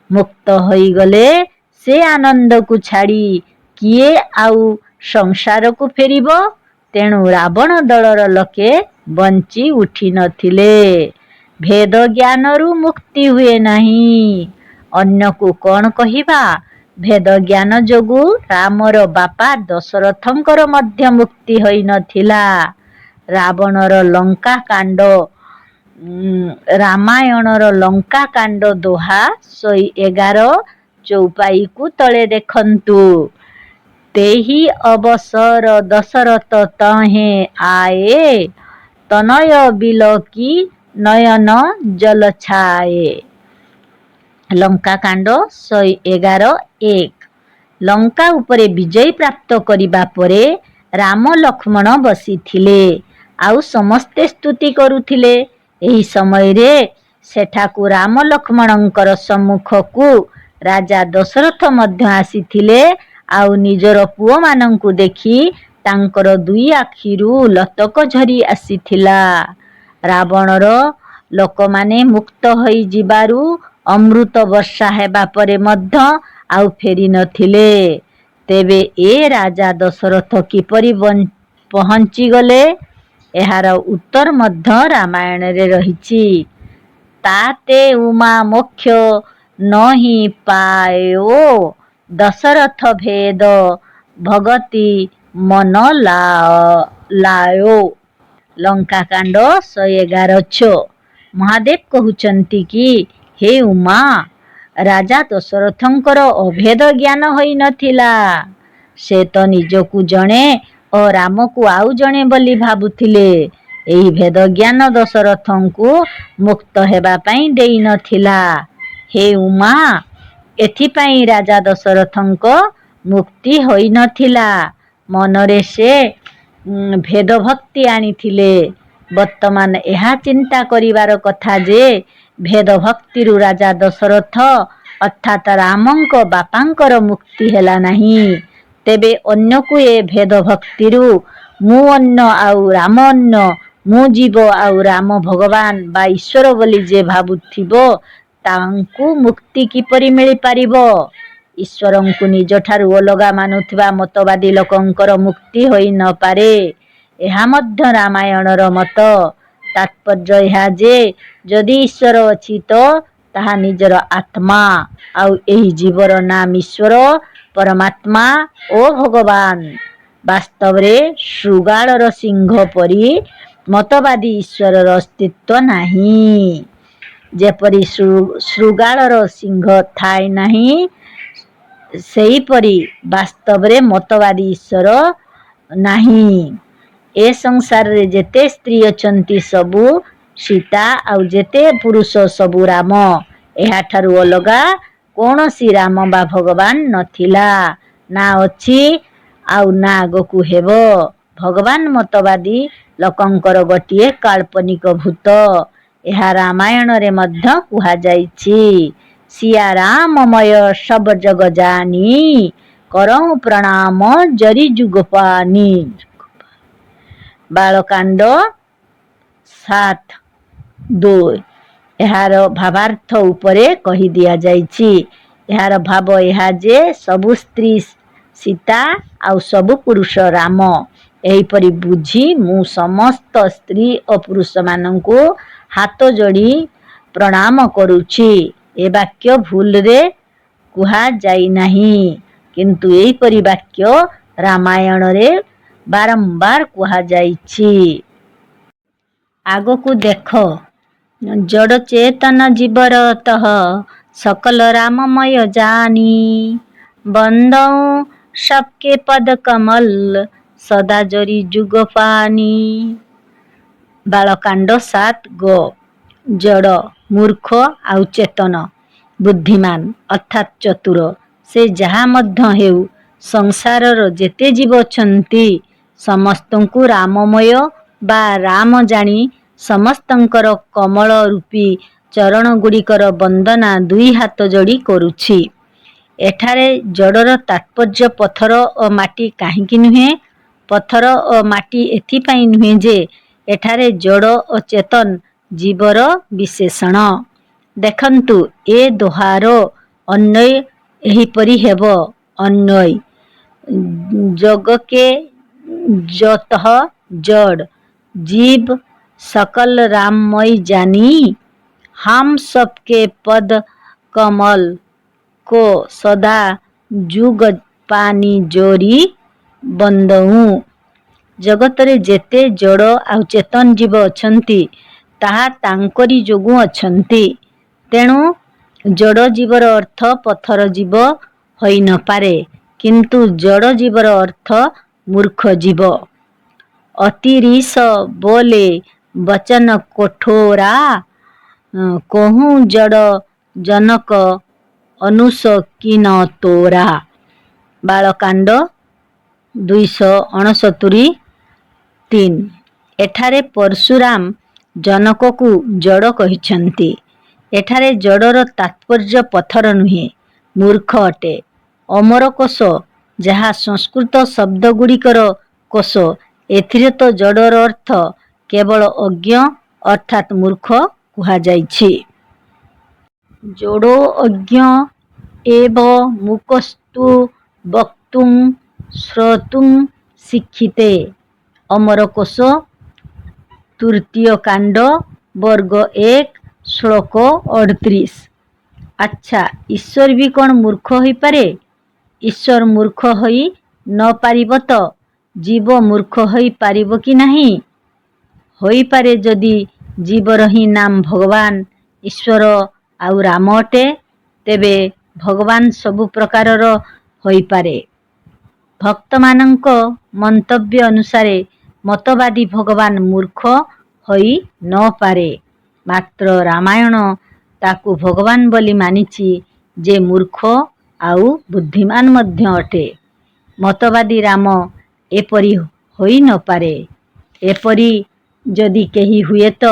ମୁକ୍ତ ହୋଇଗଲେ ସେ ଆନନ୍ଦକୁ ଛାଡ଼ି କିଏ ଆଉ ସଂସାରକୁ ଫେରିବ? ତେଣୁ ରାବଣ ଦଳର ଲୋକେ ବଞ୍ଚି ଉଠିନଥିଲେ। ଭେଦ ଜ୍ଞାନରୁ ମୁକ୍ତି ହୁଏ ନାହିଁ। ଅନ୍ୟକୁ କ'ଣ କହିବା? ଭେଦ ଜ୍ଞାନ ଯୋଗୁଁ ରାମର ବାପା ଦଶରଥଙ୍କର ମଧ୍ୟ ମୁକ୍ତି ହୋଇନଥିଲା। ରାବଣର ଲଙ୍କାକାଣ୍ଡ ରାମାୟଣର ଲଙ୍କାକାଣ୍ଡ ଦୋହା 111 ଚଉପାଇକୁ ତଳେ ଦେଖନ୍ତୁ। ତେହି ଅବସର ଦଶରଥ ତହେଁ ଆଏ, ତନୟ ବିଲକି ନୟନ ଜଲ ଛାଏ। ଲଙ୍କାକାଣ୍ଡ 111:1। ଲଙ୍କା ଉପରେ ବିଜୟ ପ୍ରାପ୍ତ କରିବା ପରେ ରାମ ଲକ୍ଷ୍ମଣ ବସିଥିଲେ, ଆଉ ସମସ୍ତେ ସ୍ତୁତି କରୁଥିଲେ। ଏହି ସମୟରେ ସେଠାକୁ ରାମ ଲକ୍ଷ୍ମଣଙ୍କର ସମ୍ମୁଖକୁ ରାଜା ଦଶରଥ ମଧ୍ୟ ଆସିଥିଲେ, ଆଉ ନିଜର ପୁଅମାନଙ୍କୁ ଦେଖି ତାଙ୍କର 2 ଆଖିରୁ ଲୋତକ ଝରି ଆସିଥିଲା। ରାବଣର ଲୋକମାନେ ମୁକ୍ତ ହୋଇଯିବାରୁ ଅମୃତ ବର୍ଷା ହେବା ପରେ ମଧ୍ୟ ଆଉ ଫେରି ନଥିଲେ। ତେବେ ଏ ରାଜା ଦଶରଥ କିପରି ପହଞ୍ଚିଗଲେ, ଏହାର ଉତ୍ତର ମଧ୍ୟ ରାମାୟଣରେ ରହିଛି। ତାତେ ଉମା ମୋକ୍ଷ ନୋହି ପାୟୋ, ଦଶରଥ ଭେଦ ଭଗତି ମନ ଲାୟୋ। ଲଙ୍କାକାଣ୍ଡ 111:6। ମହାଦେବ କହୁଛନ୍ତି କି, ହେ ଉମା, ରାଜା ଦଶରଥଙ୍କର ଅଭେଦ ଜ୍ଞାନ ହୋଇନଥିଲା। ସେ ତ ନିଜକୁ ଜଣେ ଓ ରାମକୁ ଆଉ ଜଣେ ବୋଲି ଭାବୁଥିଲେ। ଏହି ଭେଦଜ୍ଞାନ ଦଶରଥଙ୍କୁ ମୁକ୍ତ ହେବା ପାଇଁ ଦେଇନଥିଲା। ହେ ଉମା, ଏଥିପାଇଁ ରାଜା ଦଶରଥଙ୍କ ମୁକ୍ତି ହୋଇନଥିଲା। ମନରେ ସେ ଭେଦଭକ୍ତି ଆଣିଥିଲେ। ବର୍ତ୍ତମାନ ଏହା ଚିନ୍ତା କରିବାର କଥା ଯେ ଭେଦଭକ୍ତିରୁ ରାଜା ଦଶରଥ ଅର୍ଥାତ୍ ରାମଙ୍କ ବାପାଙ୍କର ମୁକ୍ତି ହେଲା ନାହିଁ। ତେବେ ଅନ୍ୟକୁ ଏ ଭେଦଭକ୍ତିରୁ ମୁଁ ଅନ୍ୟ ଆଉ ରାମ ଅନ୍ୟ, ମୁଁ ଜୀବ ଆଉ ରାମ ଭଗବାନ ବା ଈଶ୍ୱର ବୋଲି ଯେ ଭାବୁଥିବ, ତାଙ୍କୁ ମୁକ୍ତି କିପରି ମିଳିପାରିବ? ଈଶ୍ୱରଙ୍କୁ ନିଜଠାରୁ ଅଲଗା ମାନୁଥିବା ମତବାଦୀ ଲୋକଙ୍କର ମୁକ୍ତି ହୋଇନପାରେ। ଏହା ମଧ୍ୟ ରାମାୟଣର ମତ। ତାତ୍ପର୍ଯ୍ୟ ଏହା ଯେ ଯଦି ଈଶ୍ୱର ଅଛି ତ ତାହା ନିଜର ଆତ୍ମା, ଆଉ ଏହି ଜୀବର ନାମ ଈଶ୍ୱର, ପରମାତ୍ମା ଓ ଭଗବାନ। ବାସ୍ତବରେ ଶୃଗାଳର ସିଂହ ପରି ମତବାଦୀ ଈଶ୍ୱରର ଅସ୍ତିତ୍ୱ ନାହିଁ। ଯେପରି ଶୃଗାଳର ସିଂହ ଥାଏ ନାହିଁ, ସେହିପରି ବାସ୍ତବରେ ମତବାଦୀ ଈଶ୍ୱର ନାହିଁ। ଏ ସଂସାରରେ ଯେତେ ସ୍ତ୍ରୀ ଅଛନ୍ତି ସବୁ ସୀତା, ଆଉ ଯେତେ ପୁରୁଷ ସବୁ ରାମ। ଏହାଠାରୁ ଅଲଗା କୌଣସି ରାମ ବା ଭଗବାନ ନଥିଲା, ନା ଅଛି, ଆଉ ନା ଆଗକୁ ହେବ। ଭଗବାନ ମତବାଦୀ ଲୋକଙ୍କର ଗୋଟିଏ କାଳ୍ପନିକ ଭୂତ। ଏହା ରାମାୟଣରେ ମଧ୍ୟ କୁହାଯାଇଛି। ସିୟା ରାମମୟ ସବ ଜଗ ଜାନି, କରଉଁ ପ୍ରଣାମ ଜରି ଯୁଗ ପାନି। ବାଳକାଣ୍ଡ 7:2। ଏହାର ଭାବାର୍ଥ ଉପରେ କହି ଦିଆଯାଇଛି। ଏହାର ଭାବ ଏହା ଯେ ସବୁ ସ୍ତ୍ରୀ ସୀତା ଆଉ ସବୁ ପୁରୁଷ ରାମ। ଏହିପରି ବୁଝି ମୁଁ ସମସ୍ତ ସ୍ତ୍ରୀ ଓ ପୁରୁଷମାନଙ୍କୁ ହାତ ଯୋଡ଼ି ପ୍ରଣାମ କରୁଛି। ଏ ବାକ୍ୟ ଭୁଲରେ କୁହାଯାଇନାହିଁ, କିନ୍ତୁ ଏହିପରି ବାକ୍ୟ ରାମାୟଣରେ ବାରମ୍ବାର କୁହାଯାଇଛି। ଆଗକୁ ଦେଖ। ଜଡ଼ ଚେତନ ଜୀବର ତହ ସକଲ ରାମମୟ ଜାନି, ବନ୍ଦଉଁ ସବକେ ପଦ କମଲ ସଦା ଜରି ଯୁଗ ପାନି। ବାଳକାଣ୍ଡ 7:ଗ। ଜଡ଼ ମୂର୍ଖ ଆଉ ଚେତନ ବୁଦ୍ଧିମାନ ଅର୍ଥାତ୍ ଚତୁର, ସେ ଯାହା ମଧ୍ୟ ହେଉ, ସଂସାରର ଯେତେ ଜୀବ ଅଛନ୍ତି ସମସ୍ତଙ୍କୁ ରାମମୟ ବା ରାମ ଜାଣି ସମସ୍ତଙ୍କର କମଳ ରୂପୀ ଚରଣଗୁଡ଼ିକର ବନ୍ଦନା 2 ହାତ ଯୋଡ଼ି କରୁଛି। ଏଠାରେ ଜଡ଼ର ତାତ୍ପର୍ଯ୍ୟ ପଥର ଓ ମାଟି କାହିଁକି ନୁହେଁ? ପଥର ଓ ମାଟି ଏଥିପାଇଁ ନୁହେଁ ଯେ ଏଠାରେ ଜଡ଼ ଓ ଚେତନ ଜୀବର ବିଶେଷଣ। ଦେଖନ୍ତୁ, ଏ ଦୋହାର ଅନ୍ୱୟ ଏହିପରି ହେବ। ଅନ୍ୱୟ। ଜଗକେ ଯୋତଃ जड़ जीव सकल राममय जानी, हम सबके पद कमल को सदा जुग पानी जोरी बंदऊं। ଜଗତରେ ଯେତେ ଜଡ଼ ଆଉ ଚେତନ ଜୀବ ଅଛନ୍ତି ତାହା ତାଙ୍କରି ଯୋଗୁଁ ଅଛନ୍ତି। ତେଣୁ ଜଡ଼ ଜୀବର ଅର୍ଥ ପଥର ଜୀବ ହୋଇ ନପାରେ, କିନ୍ତୁ ଜଡ଼ ଜୀବର ଅର୍ଥ ମୂର୍ଖ ଜୀବ। ଅତିରିସ ବୋଲେ ବଚନ କଠୋରା, କହୁଁ ଜଡ଼ ଜନକ ଅନୁସ କି ନ ତୋରା। ବାଳକାଣ୍ଡ 269:3। ଏଠାରେ ପରଶୁରାମ ଜନକକୁ ଜଡ଼ କହିଛନ୍ତି। ଏଠାରେ ଜଡ଼ର ତାତ୍ପର୍ଯ୍ୟ ପଥର ନୁହେଁ, ମୂର୍ଖ ଅଟେ। ଅମର କୋଶ, ଯାହା ସଂସ୍କୃତ ଶବ୍ଦଗୁଡ଼ିକର କୋଶ, ଏଥିରେ ତ ଜଡ଼ର ଅର୍ଥ କେବଳ ଅଜ୍ଞ ଅର୍ଥାତ୍ ମୂର୍ଖ କୁହାଯାଇଛି। ଜଡ଼ୋ ଅଜ୍ଞ ଏବ ମୂକସ୍ତୁ ବକ୍ତୁଂ ଶ୍ରୋତୁଂ ଶିକ୍ଷିତେ। ଅମରକୋଶ ତୃତୀୟ କାଣ୍ଡ ବର୍ଗ 1 ଶ୍ଳୋକ 38। ଆଚ୍ଛା, ଈଶ୍ୱର ବି କ'ଣ ମୂର୍ଖ ହୋଇପାରେ? ଈଶ୍ୱର ମୂର୍ଖ ହୋଇ ନ ପାରିବ ତ ଜୀବ ମୂର୍ଖ ହୋଇ ପାରିବ କି ନାହିଁ? ହୋଇପାରେ ଯଦି ଜୀବର ହିଁ ନାମ ଭଗବାନ, ଈଶ୍ୱର ଆଉ ରାମ ଅଟେ, ତେବେ ଭଗବାନ ସବୁ ପ୍ରକାରର ହୋଇପାରେ। ଭକ୍ତମାନଙ୍କ ମନ୍ତବ୍ୟ ଅନୁସାରେ ମତବାଦୀ ଭଗବାନ ମୂର୍ଖ ହୋଇ ନ ପାରେ, ମାତ୍ର ରାମାୟଣ ତାକୁ ଭଗବାନ ବୋଲି ମାନିଛି, ଯେ ମୂର୍ଖ ଆଉ ବୁଦ୍ଧିମାନ ମଧ୍ୟ ଅଟେ। ମତବାଦୀ ରାମ ଏପରି ହୋଇ ନ ପାରେ। ଏପରି ଯଦି କେହି ହୁଏ ତ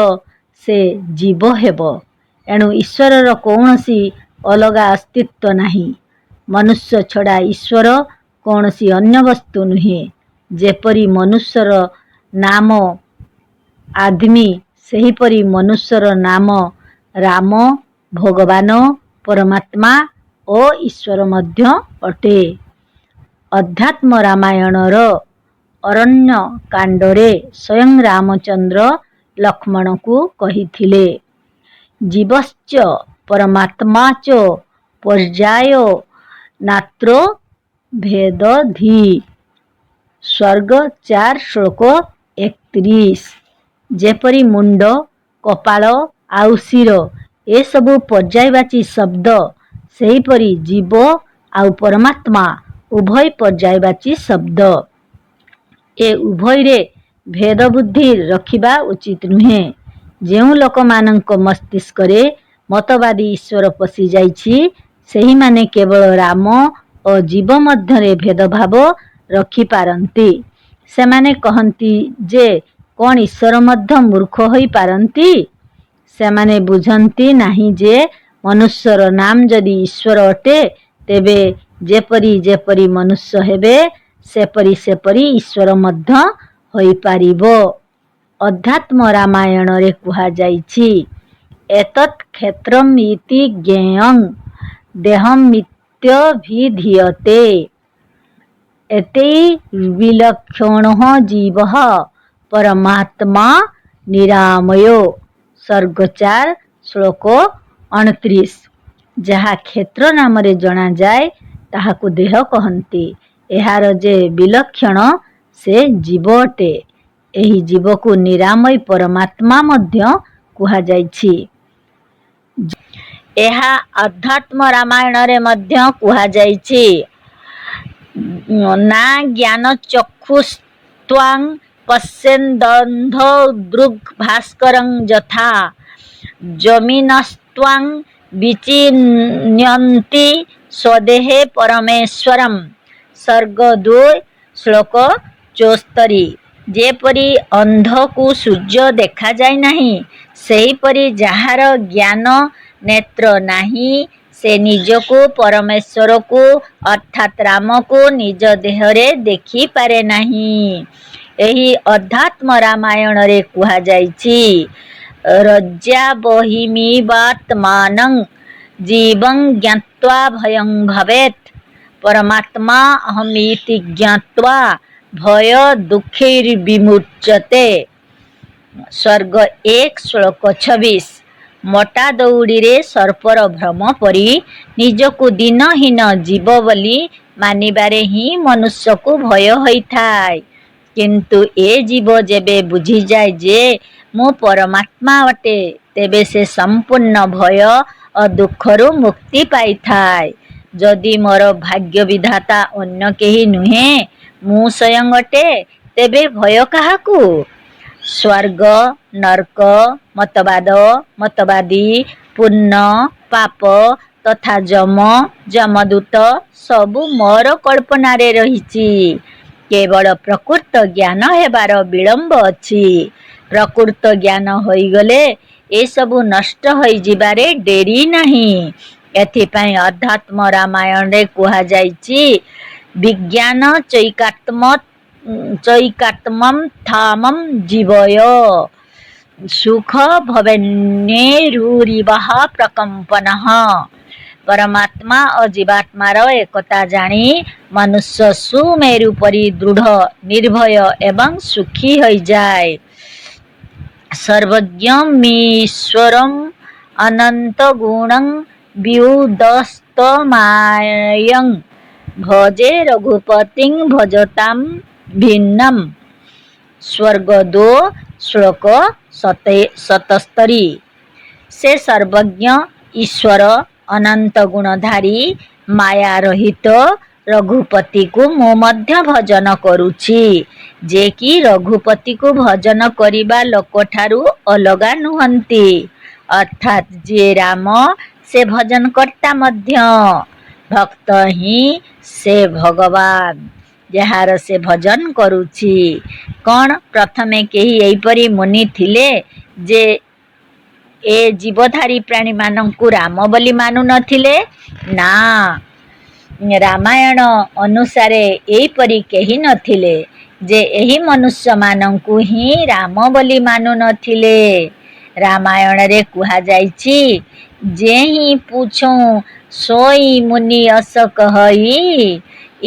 ସେ ଜୀବ ହେବ। ଏଣୁ ଈଶ୍ୱରର କୌଣସି ଅଲଗା ଅସ୍ତିତ୍ୱ ନାହିଁ। ମନୁଷ୍ୟ ଛଡ଼ା ଈଶ୍ୱର କୌଣସି ଅନ୍ୟ ବସ୍ତୁ ନୁହେଁ। ଯେପରି ମନୁଷ୍ୟର ନାମ ଆଦମୀ, ସେହିପରି ମନୁଷ୍ୟର ନାମ ରାମ, ଭଗବାନ, ପରମାତ୍ମା ଓ ଈଶ୍ୱର ମଧ୍ୟ ଅଟେ। ଅଧ୍ୟାତ୍ମ ରାମାୟଣର ଅରଣ୍ୟକାଣ୍ଡରେ ସ୍ୱୟଂ ରାମଚନ୍ଦ୍ର ଲକ୍ଷ୍ମଣଙ୍କୁ କହିଥିଲେ, ଜୀବଶ୍ଚ ପରମାତ୍ମା ଚ ପର୍ଯ୍ୟାୟୋ ନାତ୍ର ଭେଦଧି। ସ୍ୱର୍ଗ 4 ଶ୍ଳୋକ 31। ଯେପରି ମୁଣ୍ଡ, କପାଳ ଆଉ ଶିର ଏସବୁ ପର୍ଯ୍ୟାୟବାଚୀ ଶବ୍ଦ, ସେହିପରି ଜୀବ ଆଉ ପରମାତ୍ମା ଉଭୟ ପର୍ଯ୍ୟାୟବାଚୀ ଶବ୍ଦ। ଏ ଉଭୟରେ ଭେଦବୁଦ୍ଧି ରଖିବା ଉଚିତ ନୁହେଁ। ଯେଉଁ ଲୋକମାନଙ୍କ ମସ୍ତିଷ୍କରେ ମତବାଦୀ ଈଶ୍ୱର ପଶିଯାଇଛି, ସେହିମାନେ କେବଳ ରାମ ଓ ଜୀବ ମଧ୍ୟରେ ଭେଦଭାବ ରଖିପାରନ୍ତି। ସେମାନେ କହନ୍ତି ଯେ କ'ଣ ଈଶ୍ୱର ମଧ୍ୟ ମୂର୍ଖ ହୋଇପାରନ୍ତି? ସେମାନେ ବୁଝନ୍ତି ନାହିଁ ଯେ ମନୁଷ୍ୟର ନାମ ଯଦି ଈଶ୍ୱର ଅଟେ, ତେବେ ଯେପରି ଯେପରି ମନୁଷ୍ୟ ହେବେ, ସେପରି ସେପରି ଈଶ୍ୱର ମଧ୍ୟ ହୋଇପାରିବ। ଅଧ୍ୟାତ୍ମ ରାମାୟଣରେ କୁହାଯାଇଛି, ଏତତ୍ କ୍ଷେତ୍ରମ୍ ଇତି ଜ୍ଞେୟଂ ଦେହମିତ୍ୟଭିଧୀୟତେ। ଏତୈର୍ବିଲକ୍ଷଣୋ ଜୀବଃ ପରମାତ୍ମା ନିରାମୟୋ। ସ୍ୱର୍ଗ 4 ଶ୍ଳୋକ 29। ଯାହା କ୍ଷେତ୍ର ନାମରେ ଜଣାଯାଏ, ତାହାକୁ ଦେହ କହନ୍ତି। ଏହାର ଯେ ବିଲକ୍ଷଣ, ସେ ଜୀବ ଅଟେ। ଏହି ଜୀବକୁ ନିରାମୟ ପରମାତ୍ମା ମଧ୍ୟ କୁହାଯାଇଛି। ଏହା ଅଧ୍ୟାତ୍ମ ରାମାୟଣରେ ମଧ୍ୟ କୁହାଯାଇଛି, ନା ଜ୍ଞାନଚକ୍ଷୁସ୍ତ୍ୱାଂ ପଶ୍ୟେଦନ୍ଧୋ ଦୃଗ୍ଭାସ୍କରଂ ଯଥା ଯମୀନସ୍ତ୍ୱାଂ ବିଚିନ୍ୟନ୍ତି ସ୍ୱଦେହେ ପରମେଶ୍ୱରଂ। ସ୍ୱର୍ଗ 2 ଶ୍ଳୋକ 74। ଯେପରି ଅନ୍ଧକୁ ସୂର୍ଯ୍ୟ ଦେଖାଯାଏ ନାହିଁ, ସେହିପରି ଯାହାର ଜ୍ଞାନ ନେତ୍ର ନାହିଁ, ସେ ନିଜକୁ ପରମେଶ୍ୱରକୁ ଅର୍ଥାତ୍ ରାମକୁ ନିଜ ଦେହରେ ଦେଖିପାରେ ନାହିଁ। ଏହି ଅଧ୍ୟାତ୍ମ ରାମାୟଣରେ କୁହାଯାଇଛି, ରଜ୍ଜାବହିମିବାତ୍ମାନଂ ଜୀବଂ ଜ୍ଞାତ୍ୱା ଭୟଂ ଭବେତ୍ ପରମାତ୍ମା ଅହମିତି ଜ୍ଞାତ୍ୱା ଭୟ ଦୁଃଖୈର୍ବିମୁଚ୍ୟତେ। ସ୍ୱର୍ଗ 1 ଶ୍ଳୋକ 26। ମୋଟା ଦଉଡ଼ିରେ ସର୍ପର ଭ୍ରମ ପରି ନିଜକୁ ଦିନହୀନ ଜୀବ ବୋଲି ମାନିବାରେ ହିଁ ମନୁଷ୍ୟକୁ ଭୟ ହୋଇଥାଏ। କିନ୍ତୁ ଏ ଜୀବ ଯେବେ ବୁଝିଯାଏ ଯେ ମୁଁ ପରମାତ୍ମା ଅଟେ, ତେବେ ସେ ସମ୍ପୂର୍ଣ୍ଣ ଭୟ ଓ ଦୁଃଖରୁ ମୁକ୍ତି ପାଇଥାଏ। ଯଦି ମୋର ଭାଗ୍ୟ ବିଧାତା ଅନ୍ୟ କେହି ନୁହେଁ, ମୁଁ ସ୍ୱୟଂ ଅଟେ, ତେବେ ଭୟ କାହାକୁ? ସ୍ୱର୍ଗ, ନର୍କ, ମତବାଦ, ମତବାଦୀ, ପୁଣ୍ୟ, ପାପ ତଥା ଯମ, ଯମଦୂତ ସବୁ ମୋର କଳ୍ପନାରେ ରହିଛି। କେବଳ ପ୍ରକୃତ ଜ୍ଞାନ ହେବାର ବିଳମ୍ବ ଅଛି। ପ୍ରକୃତ ଜ୍ଞାନ ହୋଇଗଲେ ଏସବୁ ନଷ୍ଟ ହୋଇଯିବାରେ ଡେରି ନାହିଁ। ଏଥିପାଇଁ ଅଧ୍ୟାତ୍ମ ରାମାୟଣରେ କୁହାଯାଇଛି, ବିଜ୍ଞାନ ଚୈକାତ୍ମମ୍ ଥାମମ୍ ଜୀବୟ ସୁଖ ଭବେନ୍ନେରୁରିବଃ ପ୍ରକମ୍ପନଃ। ପରମାତ୍ମା ଓ ଜୀବାତ୍ମାର ଏକତା ଜାଣି ମନୁଷ୍ୟ ସୁମେରୁ ପରି ଦୃଢ଼, ନିର୍ଭୟ ଏବଂ ସୁଖୀ ହୋଇଯାଏ। ସର୍ବଜ୍ଞମୀଶ୍ୱରଂ ଅନନ୍ତଗୁଣଂ ବିଉଦସ୍ତମାୟଂ ଭଜେ ରଘୁପତିଂ ଭଜତାଂ ଭିନ୍ନମ୍। ସ୍ୱର୍ଗ 2 ଶ୍ଲୋକ 77। ସେ ସର୍ବଜ୍ଞ ଈଶ୍ୱର, ଅନନ୍ତ ଗୁଣଧାରୀ, ମାୟା ରହିତ ରଘୁପତିକୁ ମୁଁ ମଧ୍ୟ ଭଜନ କରୁଛି, ଯେ କି ରଘୁପତିକୁ ଭଜନ କରିବା ଲୋକଠାରୁ ଅଲଗା ନୁହନ୍ତି। ଅର୍ଥାତ୍ ଯିଏ ରାମ, ସେ ଭଜନକର୍ତ୍ତା ମଧ୍ୟ। ଭକ୍ତ ହିଁ ସେ ଭଗବାନ, ଯାହାର ସେ ଭଜନ କରୁଛି। କ'ଣ ପ୍ରଥମେ କେହି ଏହିପରି ମୁନି ଥିଲେ ଯେ ଏ ଜୀବଧାରୀ ପ୍ରାଣୀମାନଙ୍କୁ ରାମ ବୋଲି ମାନୁ ନଥିଲେ? ନା, ରାମାୟଣ ଅନୁସାରେ ଏହିପରି କେହି ନଥିଲେ ଯେ ଏହି ମନୁଷ୍ୟମାନଙ୍କୁ ହିଁ ରାମ ବୋଲି ମାନୁ ନଥିଲେ। ରାମାୟଣରେ କୁହାଯାଇଛି, ଯେହିଁ ପୁଛୁଁ ସୋଇ ମୁନି ଅସ କହଇ,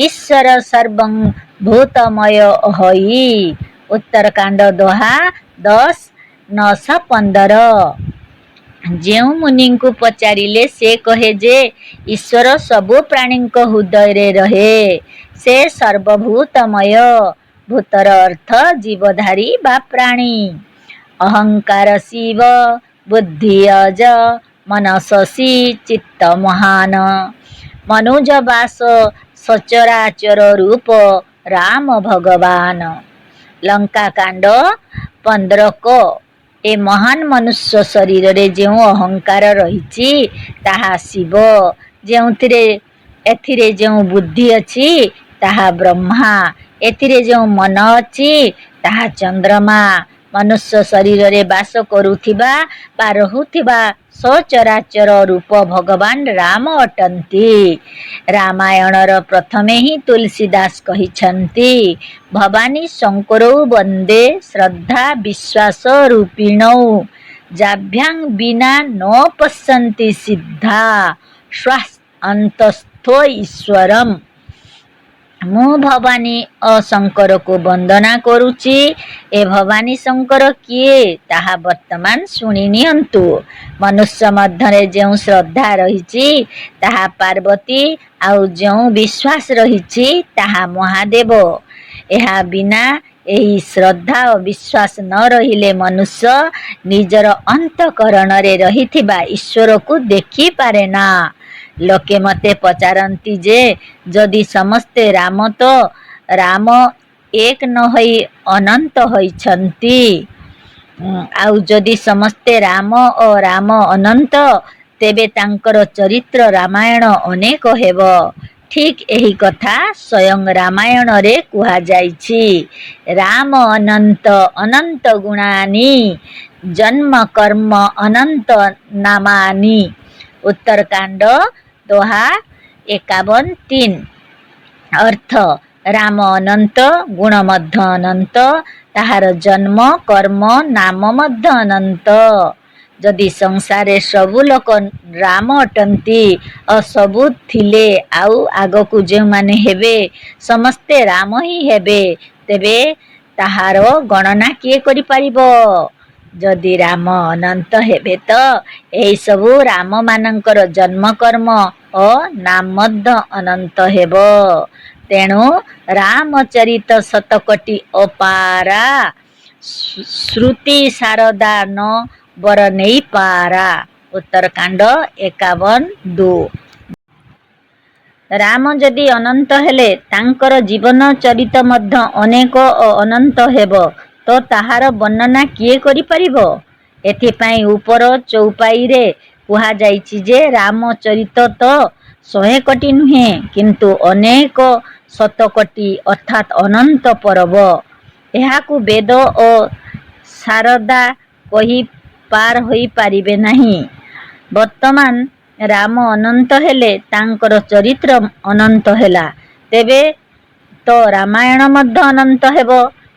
ଈଶ୍ୱର ସର୍ବଂ ଭୂତମୟ ଅହଇ। ଉତ୍ତରକାଣ୍ଡ ଦୋହା 10:9-15। ଯେଉଁ ମୁନିଙ୍କୁ ପଚାରିଲେ ସେ କହେ ଯେ ଈଶ୍ୱର ସବୁ ପ୍ରାଣୀଙ୍କ ହୃଦୟରେ ରହେ। ସେ ସର୍ବଭୂତମୟ। ଭୂତର ଅର୍ଥ ଜୀବଧାରୀ ବା ପ୍ରାଣୀ। ଅହଙ୍କାର ଶିବ, ବୁଦ୍ଧି ଅଜ, ମନସସି ଚିତ୍ତ ମହାନ। ମନୁଜ ବାସ ସଚରାଚର ରୂପ, ରାମ ଭଗବାନ। ଲଙ୍କାକାଣ୍ଡ 15କ। ଏ ମହାନ ମନୁଷ୍ୟ ଶରୀରରେ ଯେଉଁ ଅହଙ୍କାର ରହିଛି, ତାହା ଶିବ। ଏଥିରେ ଯେଉଁ ବୁଦ୍ଧି ଅଛି, ତାହା ବ୍ରହ୍ମା। ଏଥିରେ ଯେଉଁ ମନ ଅଛି, ତାହା ଚନ୍ଦ୍ରମା। ମନୁଷ୍ୟ ଶରୀରରେ ବାସ କରୁଥିବା ବା ରହୁଥିବା ସଚରାଚର ରୂପ ଭଗବାନ ରାମ ଅଟନ୍ତି। ରାମାୟଣର ପ୍ରଥମେ ହିଁ ତୁଳସୀଦାସ କହିଛନ୍ତି, ଭବାନୀ ଶଙ୍କରୌ ବନ୍ଦେ ଶ୍ରଦ୍ଧା ବିଶ୍ୱାସ ରୂପିଣୌ, ଯାଭ୍ୟାଂ ବିନା ନ ପଶ୍ୟନ୍ତି ସିଦ୍ଧା ସ୍ୱାଃ ଅନ୍ତସ୍ଥୋ ଈଶ୍ୱରମ୍। ମୁଁ ଭବାନୀ ଓ ଶଙ୍କରକୁ ବନ୍ଦନା କରୁଛି। ଏ ଭବାନୀ ଶଙ୍କର କିଏ, ତାହା ବର୍ତ୍ତମାନ ଶୁଣି ନିଅନ୍ତୁ। ମନୁଷ୍ୟ ମଧ୍ୟରେ ଯେଉଁ ଶ୍ରଦ୍ଧା ରହିଛି, ତାହା ପାର୍ବତୀ, ଆଉ ଯେଉଁ ବିଶ୍ୱାସ ରହିଛି, ତାହା ମହାଦେବ। ଏହା ବିନା, ଏହି ଶ୍ରଦ୍ଧା ଓ ବିଶ୍ୱାସ ନ ରହିଲେ ମନୁଷ୍ୟ ନିଜର ଅନ୍ତଃକରଣରେ ରହିଥିବା ଈଶ୍ୱରକୁ ଦେଖିପାରେନା। ଲୋକେ ମୋତେ ପଚାରନ୍ତି ଯେ, ଯଦି ସମସ୍ତେ ରାମ, ତ ରାମ ଏକ ନ ହୋଇ ଅନନ୍ତ ହୋଇଛନ୍ତି, ଆଉ ଯଦି ସମସ୍ତେ ରାମ ଓ ରାମ ଅନନ୍ତ, ତେବେ ତାଙ୍କର ଚରିତ୍ର ରାମାୟଣ ଅନେକ ହେବ। ଠିକ୍ ଏହି କଥା ସ୍ୱୟଂ ରାମାୟଣରେ କୁହାଯାଇଛି। ରାମ ଅନନ୍ତ ଅନନ୍ତ ଗୁଣାନି, ଜନ୍ମ କର୍ମ ଅନନ୍ତ ନାମାନି। ଉତ୍ତରକାଣ୍ଡ ଦୋହା 51:3। ଅର୍ଥ, ରାମ ଅନନ୍ତ, ଗୁଣ ମଧ୍ୟ ଅନନ୍ତ, ତାହାର ଜନ୍ମ, କର୍ମ, ନାମ ମଧ୍ୟ ଅନନ୍ତ। ଯଦି ସଂସାରରେ ସବୁ ଲୋକ ରାମ ଅଟନ୍ତି ଓ ସବୁ ଥିଲେ, ଆଉ ଆଗକୁ ଯେଉଁମାନେ ହେବେ ସମସ୍ତେ ରାମ ହିଁ ହେବେ, ତେବେ ତାହାର ଗଣନା କିଏ କରିପାରିବ? ଯଦି ରାମ ଅନନ୍ତ ହେବେ, ତ ଏହିସବୁ ରାମମାନଙ୍କର ଜନ୍ମ, କର୍ମ ଓ ନାମ ମଧ୍ୟ ଅନନ୍ତ ହେବ। ତେଣୁ ରାମଚରିତ ଶତକୋଟି ଅପାରା, ଶ୍ରୁତି ଶାରଦା ନ ବର ନେଇ ପାରା। ଉତ୍ତରକାଣ୍ଡ 51:2। ରାମ ଯଦି ଅନନ୍ତ ହେଲେ ତାଙ୍କର ଜୀବନ ଚରିତ ମଧ୍ୟ ଅନେକ ଓ ଅନନ୍ତ ହେବ ତ ତାହାର ବର୍ଣ୍ଣନା କିଏ କରିପାରିବ? ଏଥିପାଇଁ ଉପର ଚଉପାଇରେ କୁହାଯାଇଛି ଯେ ରାମଚରିତ ତ 100 କୋଟି ନୁହେଁ କିନ୍ତୁ ଅନେକ ଶତକୋଟି ଅର୍ଥାତ୍ ଅନନ୍ତ ପରବ। ଏହାକୁ ବେଦ ଓ ଶାରଦା କହି ପାର ହୋଇପାରିବେ ନାହିଁ। ବର୍ତ୍ତମାନ ରାମ ଅନନ୍ତ ହେଲେ ତାଙ୍କର ଚରିତ୍ର ଅନନ୍ତ ହେଲା, ତେବେ ତ ରାମାୟଣ ମଧ୍ୟ ଅନନ୍ତ ହେବ।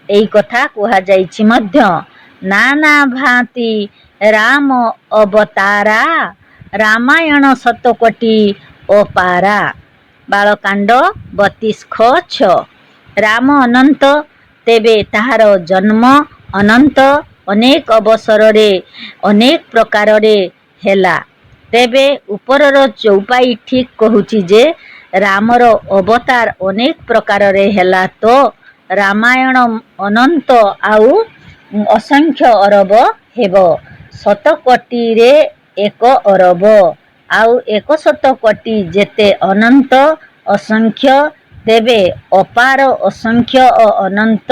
ଏଇ କଥା କୁହାଯାଇଛି ମଧ୍ୟ। ନାନା ଭାନ୍ତି ରାମ ଅବତାରା ରାମାୟଣ ଶତକୋଟି ଅପାରା। ବାଳକାଣ୍ଡ 32:6। ରାମ ଅନନ୍ତ, ତେବେ ତାହାର ଜନ୍ମ ଅନନ୍ତ ଅନେକ ଅବସରରେ ଅନେକ ପ୍ରକାରରେ ହେଲା। ତେବେ ଉପରର ଚଉପାଇ ଠିକ୍ କହୁଛି ଯେ ରାମର ଅବତାର ଅନେକ ପ୍ରକାରରେ ହେଲା ତ ରାମାୟଣ ଅନନ୍ତ ଆଉ ଅସଂଖ୍ୟ ଅରବ ହେବ। ଶତକୋଟିରେ 1 ଅରବ ଆଉ 100 କୋଟି ଯେତେ ଅନନ୍ତ ଅସଂଖ୍ୟ, ତେବେ ଅପାର ଅସଂଖ୍ୟ ଓ ଅନନ୍ତ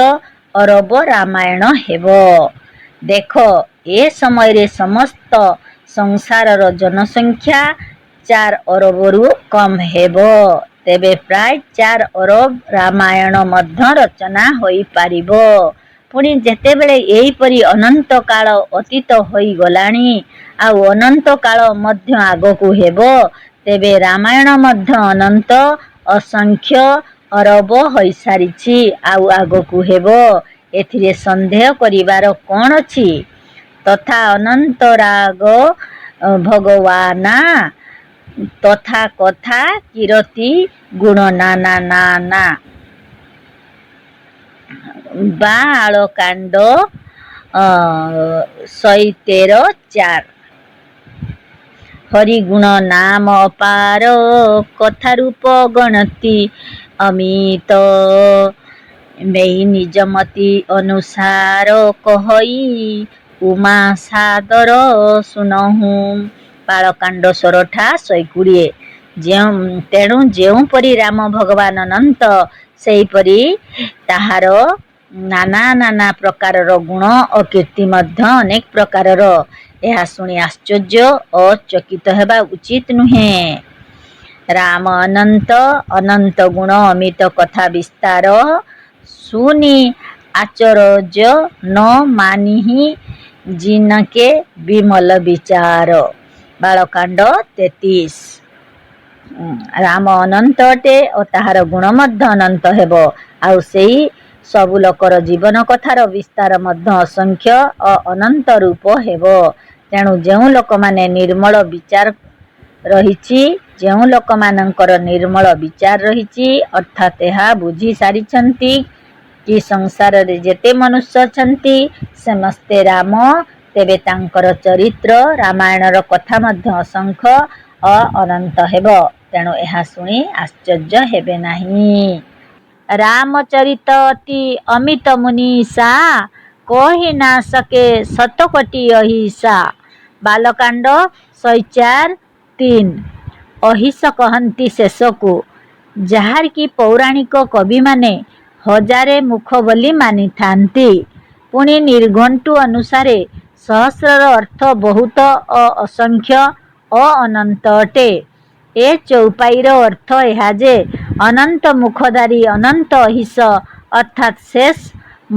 ଅରବ ରାମାୟଣ ହେବ। ଦେଖ, ଏ ସମୟରେ ସମସ୍ତ ସଂସାରର ଜନସଂଖ୍ୟା 4 ଅରବରୁ କମ୍ ହେବ। ତେବେ ପ୍ରାୟ 4 ଅରବ ରାମାୟଣ ମଧ୍ୟ ରଚନା ହୋଇପାରିବ। ପୁଣି ଯେତେବେଳେ ଏହିପରି ଅନନ୍ତ କାଳ ଅତୀତ ହୋଇଗଲାଣି ଆଉ ଅନନ୍ତ କାଳ ମଧ୍ୟ ଆଗକୁ ହେବ, ତେବେ ରାମାୟଣ ମଧ୍ୟ ଅନନ୍ତ ଅସଂଖ୍ୟ ଅରବ ହୋଇସାରିଛି ଆଉ ଆଗକୁ ହେବ। ଏଥିରେ ସନ୍ଦେହ କରିବାର କ'ଣ ଅଛି? ତଥା ଅନନ୍ତରାଗ ଭଗବାନା ତଥା କଥା କୀରତି ଗୁଣ ନାନା ନାନା। ବାଳକାଣ୍ଡ 113:4। ହରିଗୁଣ ନାମ ଅପାର କଥା ରୂପ ଗଣତି ଅମିତ ମେଇ ନିଜମତି ଅନୁସାର କହଇ ଉମା ସାଦର ଶୁଣହୁଁ। ବାଳକାଣ୍ଡ 16:120। ତେଣୁ ଯେଉଁପରି ରାମ ଭଗବାନ ଅନନ୍ତ, ସେହିପରି ତାହାର ନାନା ନାନା ପ୍ରକାରର ଗୁଣ ଓ କୀର୍ତ୍ତି ମଧ୍ୟ ଅନେକ ପ୍ରକାରର। ଏହା ଶୁଣି ଆଶ୍ଚର୍ଯ୍ୟ ଓ ଚକିତ ହେବା ଉଚିତ ନୁହେଁ। ରାମ ଅନନ୍ତ, ଅନନ୍ତ ଗୁଣ ଅମିତ କଥା ବିସ୍ତାର ଶୁନି ଆଚରଜ ନ ମାନିହି ଜିନକେ ବିମଲ ବିଚାର। ବାଳକାଣ୍ଡ 33। ରାମ ଅନନ୍ତ ଅଟେ ଓ ତାହାର ଗୁଣ ମଧ୍ୟ ଅନନ୍ତ ହେବ। ଆଉ ସେହି ସବୁ ଲୋକର ଜୀବନ କଥାର ବିସ୍ତାର ମଧ୍ୟ ଅସଂଖ୍ୟ ଓ ଅନନ୍ତ ରୂପ ହେବ। ତେଣୁ ଯେଉଁ ଲୋକମାନେ ନିର୍ମଳ ବିଚାର ରହିଛି, ଯେଉଁ ଲୋକମାନଙ୍କର ନିର୍ମଳ ବିଚାର ରହିଛି, ଅର୍ଥାତ୍ ଏହା ବୁଝି ସାରିଛନ୍ତି କି ସଂସାରରେ ଯେତେ ମନୁଷ୍ୟ ଅଛନ୍ତି ସମସ୍ତେ ରାମ, ତେବେ ତାଙ୍କର ଚରିତ୍ର ରାମାୟଣର କଥା ମଧ୍ୟ ଅସଂଖ୍ୟ ଓ ଅନନ୍ତ ହେବ। ତେଣୁ ଏହା ଶୁଣି ଆଶ୍ଚର୍ଯ୍ୟ ହେବେ ନାହିଁ। ରାମଚରିତ ଅତି ଅମିତ ମୁନିଷା କହି ନା ସକେ ଶତକୋଟି ଅହିଷା। ବାଲକାଣ୍ଡ 104:3। ଅହିଷ କହନ୍ତି ଶେଷକୁ, ଯାହାର କି ପୌରାଣିକ କବିମାନେ ହଜାରେ ମୁଖ ବୋଲି ମାନିଥାନ୍ତି। ପୁଣି ନିର୍ଘଣ୍ଟୁ ଅନୁସାରେ ସହସ୍ରର ଅର୍ଥ ବହୁତ ଓ ଅସଂଖ୍ୟ ଓ ଅନନ୍ତ ଅଟେ। ଏ ଚଉପାଇର ଅର୍ଥ ଏହା ଯେ ଅନନ୍ତ ମୁଖଧାରୀ ଅନନ୍ତ ଅହିଷ ଅର୍ଥାତ୍ ଶେଷ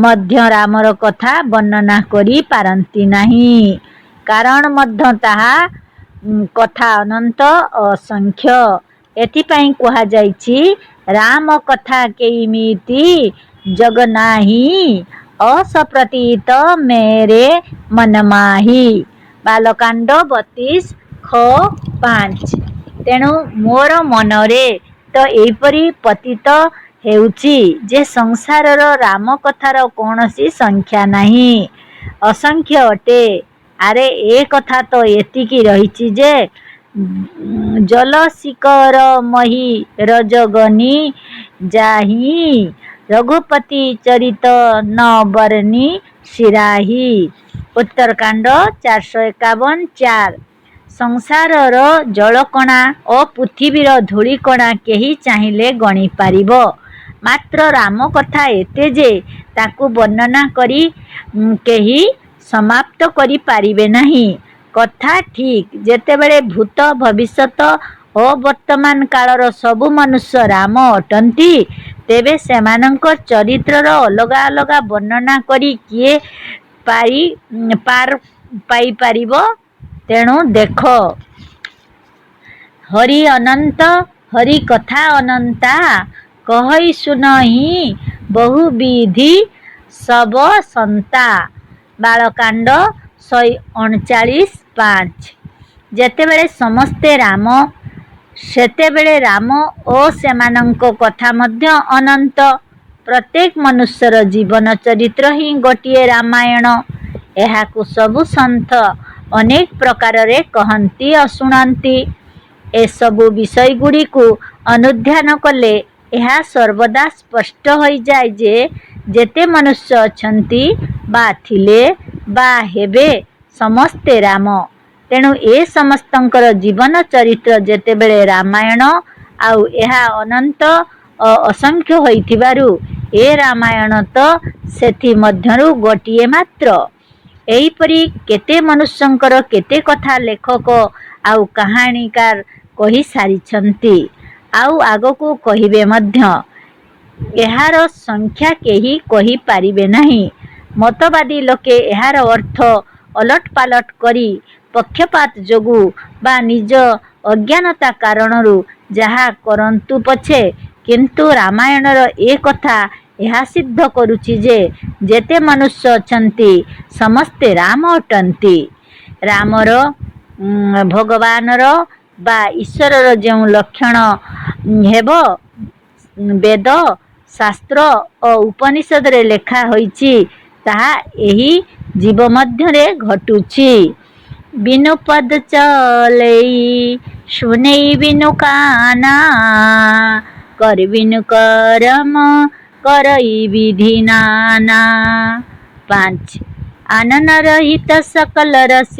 ମଧ୍ୟ ରାମର କଥା ବର୍ଣ୍ଣନା କରି ପାରନ୍ତି ନାହିଁ, କାରଣ ମଧ୍ୟ ତାହା କଥା ଅନନ୍ତ ଓ ଅସଂଖ୍ୟ। ଏଥିପାଇଁ କୁହାଯାଇଛି ରାମ କଥା କେଇମିତି ଜଗ ନାହିଁ ଅସ ପ୍ରତୀତ ମେରେ ମନ ମାହି। ବାଲକାଣ୍ଡ 32:5। ତେଣୁ ମୋର ମନରେ ତ ଏହିପରି ପ୍ରତୀତ ହେଉଛି ଯେ ସଂସାରର ରାମ କଥାର କୌଣସି ସଂଖ୍ୟା ନାହିଁ, ଅସଂଖ୍ୟ ଅଟେ। ଆରେ ଏ କଥା ତ ଏତିକି ରହିଛି ଯେ ଜଲ ଶିକର ମହି ରଜଗନି ଯାହିଁ ରଘୁପତି ଚରିତ ନ ବର୍ଣ୍ଣି ସିରାହି। ଉତ୍ତରକାଣ୍ଡ 451-4। ସଂସାରର ଜଳକଣା ଓ ପୃଥିବୀର ଧୂଳିକଣା କେହି ଚାହିଁଲେ ଗଣିପାରିବ। ମାତ୍ର ରାମ କଥା ଏତେ ଯେ ତାକୁ ବର୍ଣ୍ଣନା କରି କେହି ସମାପ୍ତ କରିପାରିବେ ନାହିଁ। କଥା ଠିକ୍। ଯେତେବେଳେ ଭୂତ ଭବିଷ୍ୟତ ଓ ବର୍ତ୍ତମାନ କାଳର ସବୁ ମନୁଷ୍ୟ ରାମ ଅଟନ୍ତି, ତେବେ ସେମାନଙ୍କ ଚରିତ୍ରର ଅଲଗା ଅଲଗା ବର୍ଣ୍ଣନା କରି କିଏ ପାର ପାଇପାରିବ? ତେଣୁ ଦେଖ, ହରି ଅନନ୍ତ ହରି କଥା ଅନନ୍ତା, କହଇ ଶୁନହି ବହୁବିଧି ସବ ସନ୍ତା। ବାଳକାଣ୍ଡ 139-5। ଯେତେବେଳେ ସମସ୍ତେ ରାମ, ସେତେବେଳେ ରାମ ଓ ସେମାନଙ୍କ କଥା ମଧ୍ୟ ଅନନ୍ତ। ପ୍ରତ୍ୟେକ ମନୁଷ୍ୟର ଜୀବନ ଚରିତ୍ର ହିଁ ଗୋଟିଏ ରାମାୟଣ। ଏହାକୁ ସବୁ ସନ୍ଥ ଅନେକ ପ୍ରକାରରେ କହନ୍ତି ଓ ଶୁଣାନ୍ତି। ଏସବୁ ବିଷୟଗୁଡ଼ିକୁ ଅନୁଧ୍ୟାନ କଲେ ଏହା ସର୍ବଦା ସ୍ପଷ୍ଟ ହୋଇଯାଏ ଯେ ଯେତେ ମନୁଷ୍ୟ ଅଛନ୍ତି ବା ଥିଲେ ବା ହେବେ, ସମସ୍ତେ ରାମ। ତେଣୁ ଏ ସମସ୍ତଙ୍କର ଜୀବନ ଚରିତ୍ର ଯେତେବେଳେ ରାମାୟଣ, ଆଉ ଏହା ଅନନ୍ତ ଓ ଅସଂଖ୍ୟ ହୋଇଥିବାରୁ ଏ ରାମାୟଣ ତ ସେଥିମଧ୍ୟରୁ ଗୋଟିଏ ମାତ୍ର। ଏହିପରି କେତେ ମନୁଷ୍ୟଙ୍କର କେତେ କଥା ଲେଖକ ଆଉ କାହାଣୀକାର କହି ସାରିଛନ୍ତି, ଆଉ ଆଗକୁ କହିବେ ମଧ୍ୟ। ଏହାର ସଂଖ୍ୟା କେହି କହିପାରିବେ ନାହିଁ। ମତବାଦୀ ଲୋକେ ଏହାର ଅର୍ଥ ଓଲଟପାଲଟ କରି ପକ୍ଷପାତ ଯୋଗୁ ବା ନିଜ ଅଜ୍ଞାନତା କାରଣରୁ ଯାହା କରନ୍ତୁ ପଛେ, କିନ୍ତୁ ରାମାୟଣର ଏ କଥା ଏହା ସିଦ୍ଧ କରୁଛି ଯେ ଯେତେ ମନୁଷ୍ୟ ଅଛନ୍ତି ସମସ୍ତେ ରାମ ଅଟନ୍ତି। ରାମର, ଭଗବାନର ବା ଈଶ୍ୱରର ଯେଉଁ ଲକ୍ଷଣ ହେବ ବେଦ, ଶାସ୍ତ୍ର ଓ ଉପନିଷଦରେ ଲେଖା ହୋଇଛି, ତାହା ଏହି ଜୀବ ମଧ୍ୟରେ ଘଟୁଛି। ବିନୁ ପଦ ଚଲେଇ ଶୁନେଇ ବିନୁ କାନା, କରି ବିନୁ କରମ କରଇ ବିଧି ନାନା। 5. ଆନନ ରହିତ ସକଲ ରସ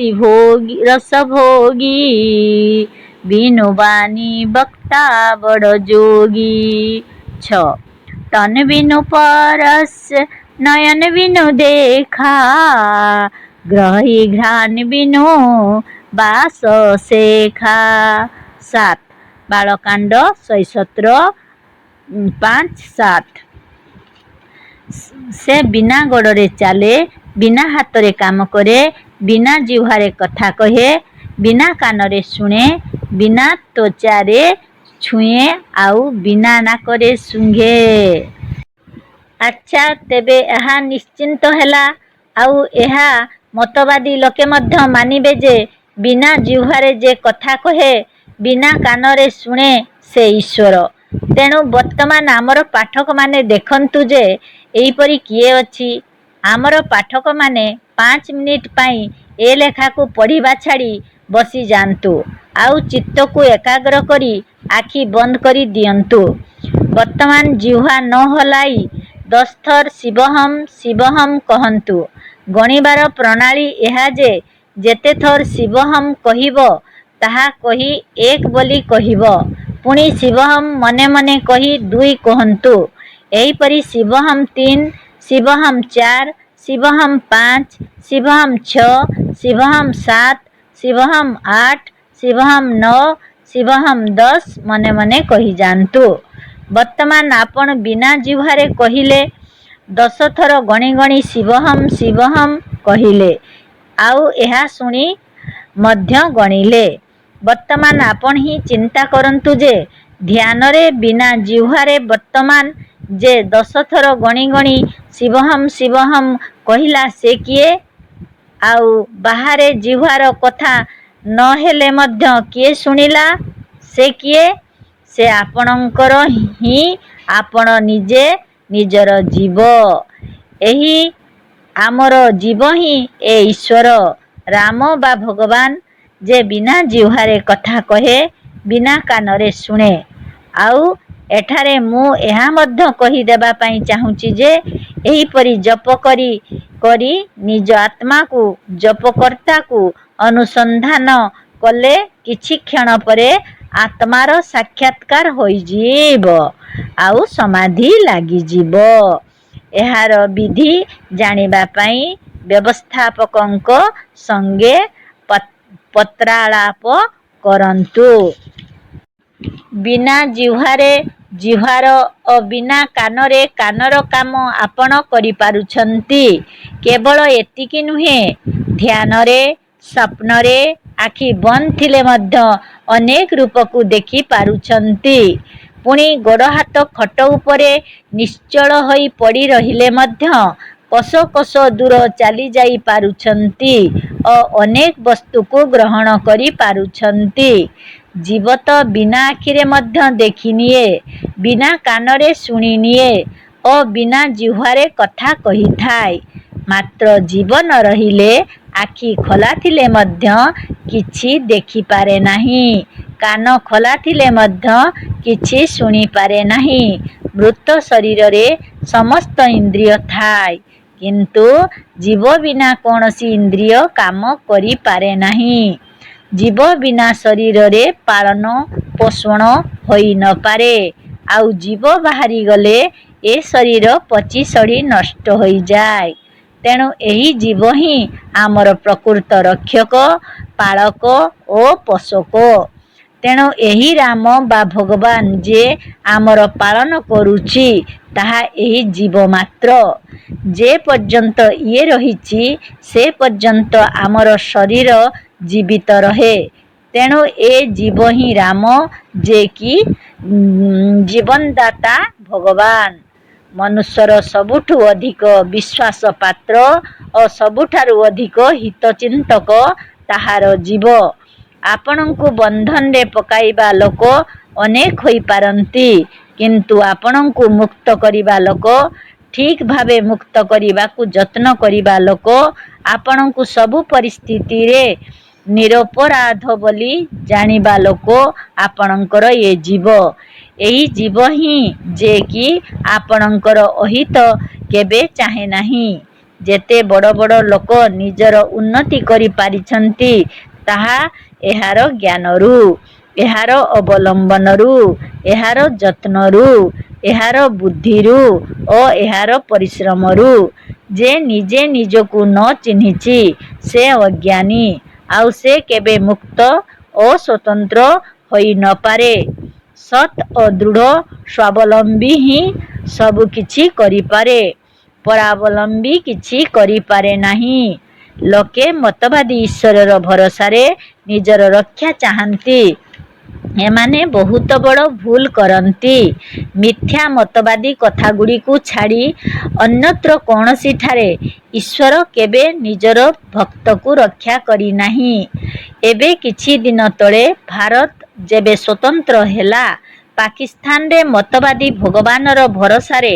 ଭୋଗୀ, ବିନୁ ବାଣୀ ବକ୍ତା ବଡ଼ ଯୋଗୀ। 6. ତନ ବିନୁ ପରଶ ନୟନ ବିନୁ ଦେଖା, ଗ୍ରହି ଘ୍ରାଣ ବିନୁ ବାସ শেখা। 7. ବାଳକାଣ୍ଡ 117-5-7। ସେ ବିନା ଗୋଡ଼ରେ ଚାଲେ, ବିନା ହାତରେ କାମ କରେ, ବିନା ଜିହ୍ୱାରେ କଥା କହେ, ବିନା କାନରେ ଶୁଣେ, ବିନା ତ୍ୱଚାରେ ଛୁଏଁ ଆଉ ବିନା ନାକରେ ଶୁଙ୍ଘେ। ଆଚ୍ଛା, ତେବେ ଏହା ନିଶ୍ଚିନ୍ତ ହେଲା। ଆଉ ଏହା ମତବାଦୀ ଲୋକେ ମଧ୍ୟ ମାନିବେ ଯେ ବିନା ଜିହ୍ୱାରେ ଯେ କଥା କହେ, ବିନା କାନରେ ଶୁଣେ, ସେ ଈଶ୍ୱର। ତେଣୁ ବର୍ତ୍ତମାନ ଆମର ପାଠକମାନେ ଦେଖନ୍ତୁ ଯେ ଏହିପରି କିଏ ଅଛି। ଆମର ପାଠକମାନେ 5 ମିନିଟ ପାଇଁ ଏ ଲେଖାକୁ ପଢ଼ିବା ଛାଡ଼ି ବସିଯାଆନ୍ତୁ, ଆଉ ଚିତ୍ତକୁ ଏକାଗ୍ର କରି ଆଖି ବନ୍ଦ କରି ଦିଅନ୍ତୁ। ବର୍ତ୍ତମାନ ଜିହ୍ୱା ନ ହଲାଇ 10 ଥର ଶିବହମ୍ ଶିବହମ୍ କହନ୍ତୁ। ଗଣିବାର ପ୍ରଣାଳୀ ଏହା ଯେ ଯେତେ ଥର ଶିବହମ୍ କହିବ, ତାହା କହି 1 ବୋଲି କହିବ, ପୁଣି ଶିବହମ୍ ମନେ ମନେ କହି 2 କହନ୍ତୁ। ଏହିପରି ଶିବହମ୍ 3, ଶିବହମ୍ 4, ଶିବହମ୍ 5, ଶିବହମ୍ 6, ଶିବହମ୍ 7, ଶିବହମ୍ 8, ଶିବହମ୍ 9, ଶିବହମ୍ 10 ମନେ ମନେ କହିଯାଆନ୍ତୁ। ବର୍ତ୍ତମାନ ଆପଣ ବିନା ଜିହ୍ୱାରେ କହିଲେ, 10 ଥର ଗଣି ଗଣି ଶିବହମ୍ ଶିବହମ୍ କହିଲେ, ଆଉ ଏହା ଶୁଣି ମଧ୍ୟ ଗଣିଲେ। ବର୍ତ୍ତମାନ ଆପଣ ହିଁ ଚିନ୍ତା କରନ୍ତୁ ଯେ ଧ୍ୟାନରେ ବିନା ଜିହ୍ୱାରେ ବର୍ତ୍ତମାନ ଯେ 10 ଥର ଗଣି ଗଣି ଶିବହମ୍ ଶିବହମ୍ କହିଲା, ସେ କିଏ? ଆଉ ବାହାରେ ଜିହ୍ୱାର କଥା ନ ହେଲେ ମଧ୍ୟ କିଏ ଶୁଣିଲା, ସେ କିଏ? ସେ ଆପଣଙ୍କର ହିଁ ଆପଣ ନିଜେ, ନିଜର ଜୀବ। ଏହି ଆମର ଜୀବ ହିଁ ଏ ଈଶ୍ୱର, ରାମ ବା ଭଗବାନ, ଯେ ବିନା ଜିହ୍ୱାରେ କଥା କହେ, ବିନା କାନରେ ଶୁଣେ, ଆଉ ଏଠାରେ ମୁଁ ଏହା ମଧ୍ୟ କହିଦେବା ପାଇଁ ଚାହୁଁଛି ଯେ ଏହିପରି ଜପ କରି କରି ନିଜ ଆତ୍ମାକୁ ଜପକର୍ତ୍ତାକୁ ଅନୁସନ୍ଧାନ କଲେ କିଛି କ୍ଷଣ ପରେ ଆତ୍ମାର ସାକ୍ଷାତକାର ହୋଇଯିବ ଆଉ ସମାଧି ଲାଗିଯିବ। ଏହାର ବିଧି ଜାଣିବା ପାଇଁ ବ୍ୟବସ୍ଥାପକଙ୍କ ସଙ୍ଗେ ପତ୍ରାଳାପ କରନ୍ତୁ। ବିନା ଜିହ୍ୱାରେ ଜିହ୍ୱାର ଓ ବିନା କାନରେ କାନର କାମ ଆପଣ କରିପାରୁଛନ୍ତି। କେବଳ ଏତିକି ନୁହେଁ, ଧ୍ୟାନରେ ସ୍ୱପ୍ନରେ ଆଖି ବନ୍ଦ ଥିଲେ ମଧ୍ୟ ଅନେକ ରୂପକୁ ଦେଖି ପାରୁଛନ୍ତି। ପୁଣି ଗୋଡ଼ ହାତ ଖଟ ଉପରେ ନିଶ୍ଚଳ ହୋଇ ପଡ଼ି ରହିଲେ ମଧ୍ୟ କୋଶ କୋଶ ଦୂର ଚାଲିଯାଇ ପାରୁଛନ୍ତି ଓ ଅନେକ ବସ୍ତୁକୁ ଗ୍ରହଣ କରି ପାରୁଛନ୍ତି। ଜୀବ ତ ବିନା ଆଖିରେ ମଧ୍ୟ ଦେଖିନିଏ, ବିନା କାନରେ ଶୁଣିନିଏ ଓ ବିନା ଜିହ୍ୱାରେ କଥା କହିଥାଏ। ମାତ୍ର ଜୀବ ନ ରହିଲେ ଆଖି ଖୋଲା ଥିଲେ ମଧ୍ୟ କିଛି ଦେଖିପାରେ ନାହିଁ, କାନ ଖୋଲା ଥିଲେ ମଧ୍ୟ କିଛି ଶୁଣିପାରେ ନାହିଁ। ମୃତ ଶରୀରରେ ସମସ୍ତ ଇନ୍ଦ୍ରିୟ ଥାଏ, କିନ୍ତୁ ଜୀବ ବିନା କୌଣସି ଇନ୍ଦ୍ରିୟ କାମ କରିପାରେ ନାହିଁ। ଜୀବ ବିନା ଶରୀରରେ ପାଳନ ପୋଷଣ ହୋଇ ନପାରେ। ଆଉ ଜୀବ ବାହାରିଗଲେ ଏ ଶରୀର ପଚି ସଢ଼ି ନଷ୍ଟ ହୋଇଯାଏ। ତେଣୁ ଏହି ଜୀବ ହିଁ ଆମର ପ୍ରକୃତ ରକ୍ଷକ, ପାଳକ ଓ ପୋଷକ। ତେଣୁ ଏହି ରାମ ବା ଭଗବାନ ଯେ ଆମର ପାଳନ କରୁଛି, ତାହା ଏହି ଜୀବ ମାତ୍ର। ଯେ ପର୍ଯ୍ୟନ୍ତ ଇଏ ରହିଛି ସେ ପର୍ଯ୍ୟନ୍ତ ଆମର ଶରୀର ଜୀବିତ ରହେ। ତେଣୁ ଏ ଜୀବ ହିଁ ରାମ, ଯେ କି ଜୀବନଦାତା ଭଗବାନ। ମନୁଷ୍ୟର ସବୁଠୁ ଅଧିକ ବିଶ୍ୱାସ ପାତ୍ର ଓ ସବୁଠାରୁ ଅଧିକ ହିତଚିନ୍ତକ ତାହାର ଜୀବ। ଆପଣଙ୍କୁ ବନ୍ଧନରେ ପକାଇବା ଲୋକ ଅନେକ ହୋଇପାରନ୍ତି, କିନ୍ତୁ ଆପଣଙ୍କୁ ମୁକ୍ତ କରିବା ଲୋକ, ଠିକ୍ ଭାବେ ମୁକ୍ତ କରିବାକୁ ଯତ୍ନ କରିବା ଲୋକ, ଆପଣଙ୍କୁ ସବୁ ପରିସ୍ଥିତିରେ ନିରପରାଧ ବୋଲି ଜାଣିବା ଲୋକ ଆପଣଙ୍କର ଏ ଜୀବ। ଏହି ଜୀବ ହିଁ ଯେ କି ଆପଣଙ୍କର ଅହିତ କେବେ ଚାହେଁ ନାହିଁ। ଯେତେ ବଡ଼ ବଡ଼ ଲୋକ ନିଜର ଉନ୍ନତି କରିପାରିଛନ୍ତି, ତାହା ଏହାର ଜ୍ଞାନରୁ, ଏହାର ଅବଲମ୍ବନରୁ, ଏହାର ଯତ୍ନରୁ, ଏହାର ବୁଦ୍ଧିରୁ ଓ ଏହାର ପରିଶ୍ରମରୁ। ଯେ ନିଜେ ନିଜକୁ ନ ଚିହ୍ନିଛି ସେ ଅଜ୍ଞାନୀ, ଆଉ ସେ କେବେ ମୁକ୍ତ ଓ ସ୍ୱତନ୍ତ୍ର ହୋଇ ନପାରେ। ସତ୍ ଓ ଦୃଢ଼ ସ୍ୱାବଲମ୍ବୀ ହିଁ ସବୁ କିଛି କରିପାରେ, ପରାବଲମ୍ବୀ କିଛି କରିପାରେ ନାହିଁ। ଲୋକେ ମତବାଦୀ ଈଶ୍ୱରର ଭରସାରେ ନିଜର ରକ୍ଷା ଚାହାନ୍ତି। ଏମାନେ ବହୁତ ବଡ଼ ଭୁଲ କରନ୍ତି। ମିଥ୍ୟା ମତବାଦୀ କଥାଗୁଡ଼ିକୁ ଛାଡ଼ି ଅନ୍ୟତ୍ର କୌଣସିଠାରେ ଈଶ୍ୱର କେବେ ନିଜର ଭକ୍ତକୁ ରକ୍ଷା କରିନାହିଁ। ଏବେ କିଛି ଦିନ ତଳେ ଭାରତ ଯେବେ ସ୍ୱତନ୍ତ୍ର ହେଲା, ପାକିସ୍ତାନରେ ମତବାଦୀ ଭଗବାନର ଭରସାରେ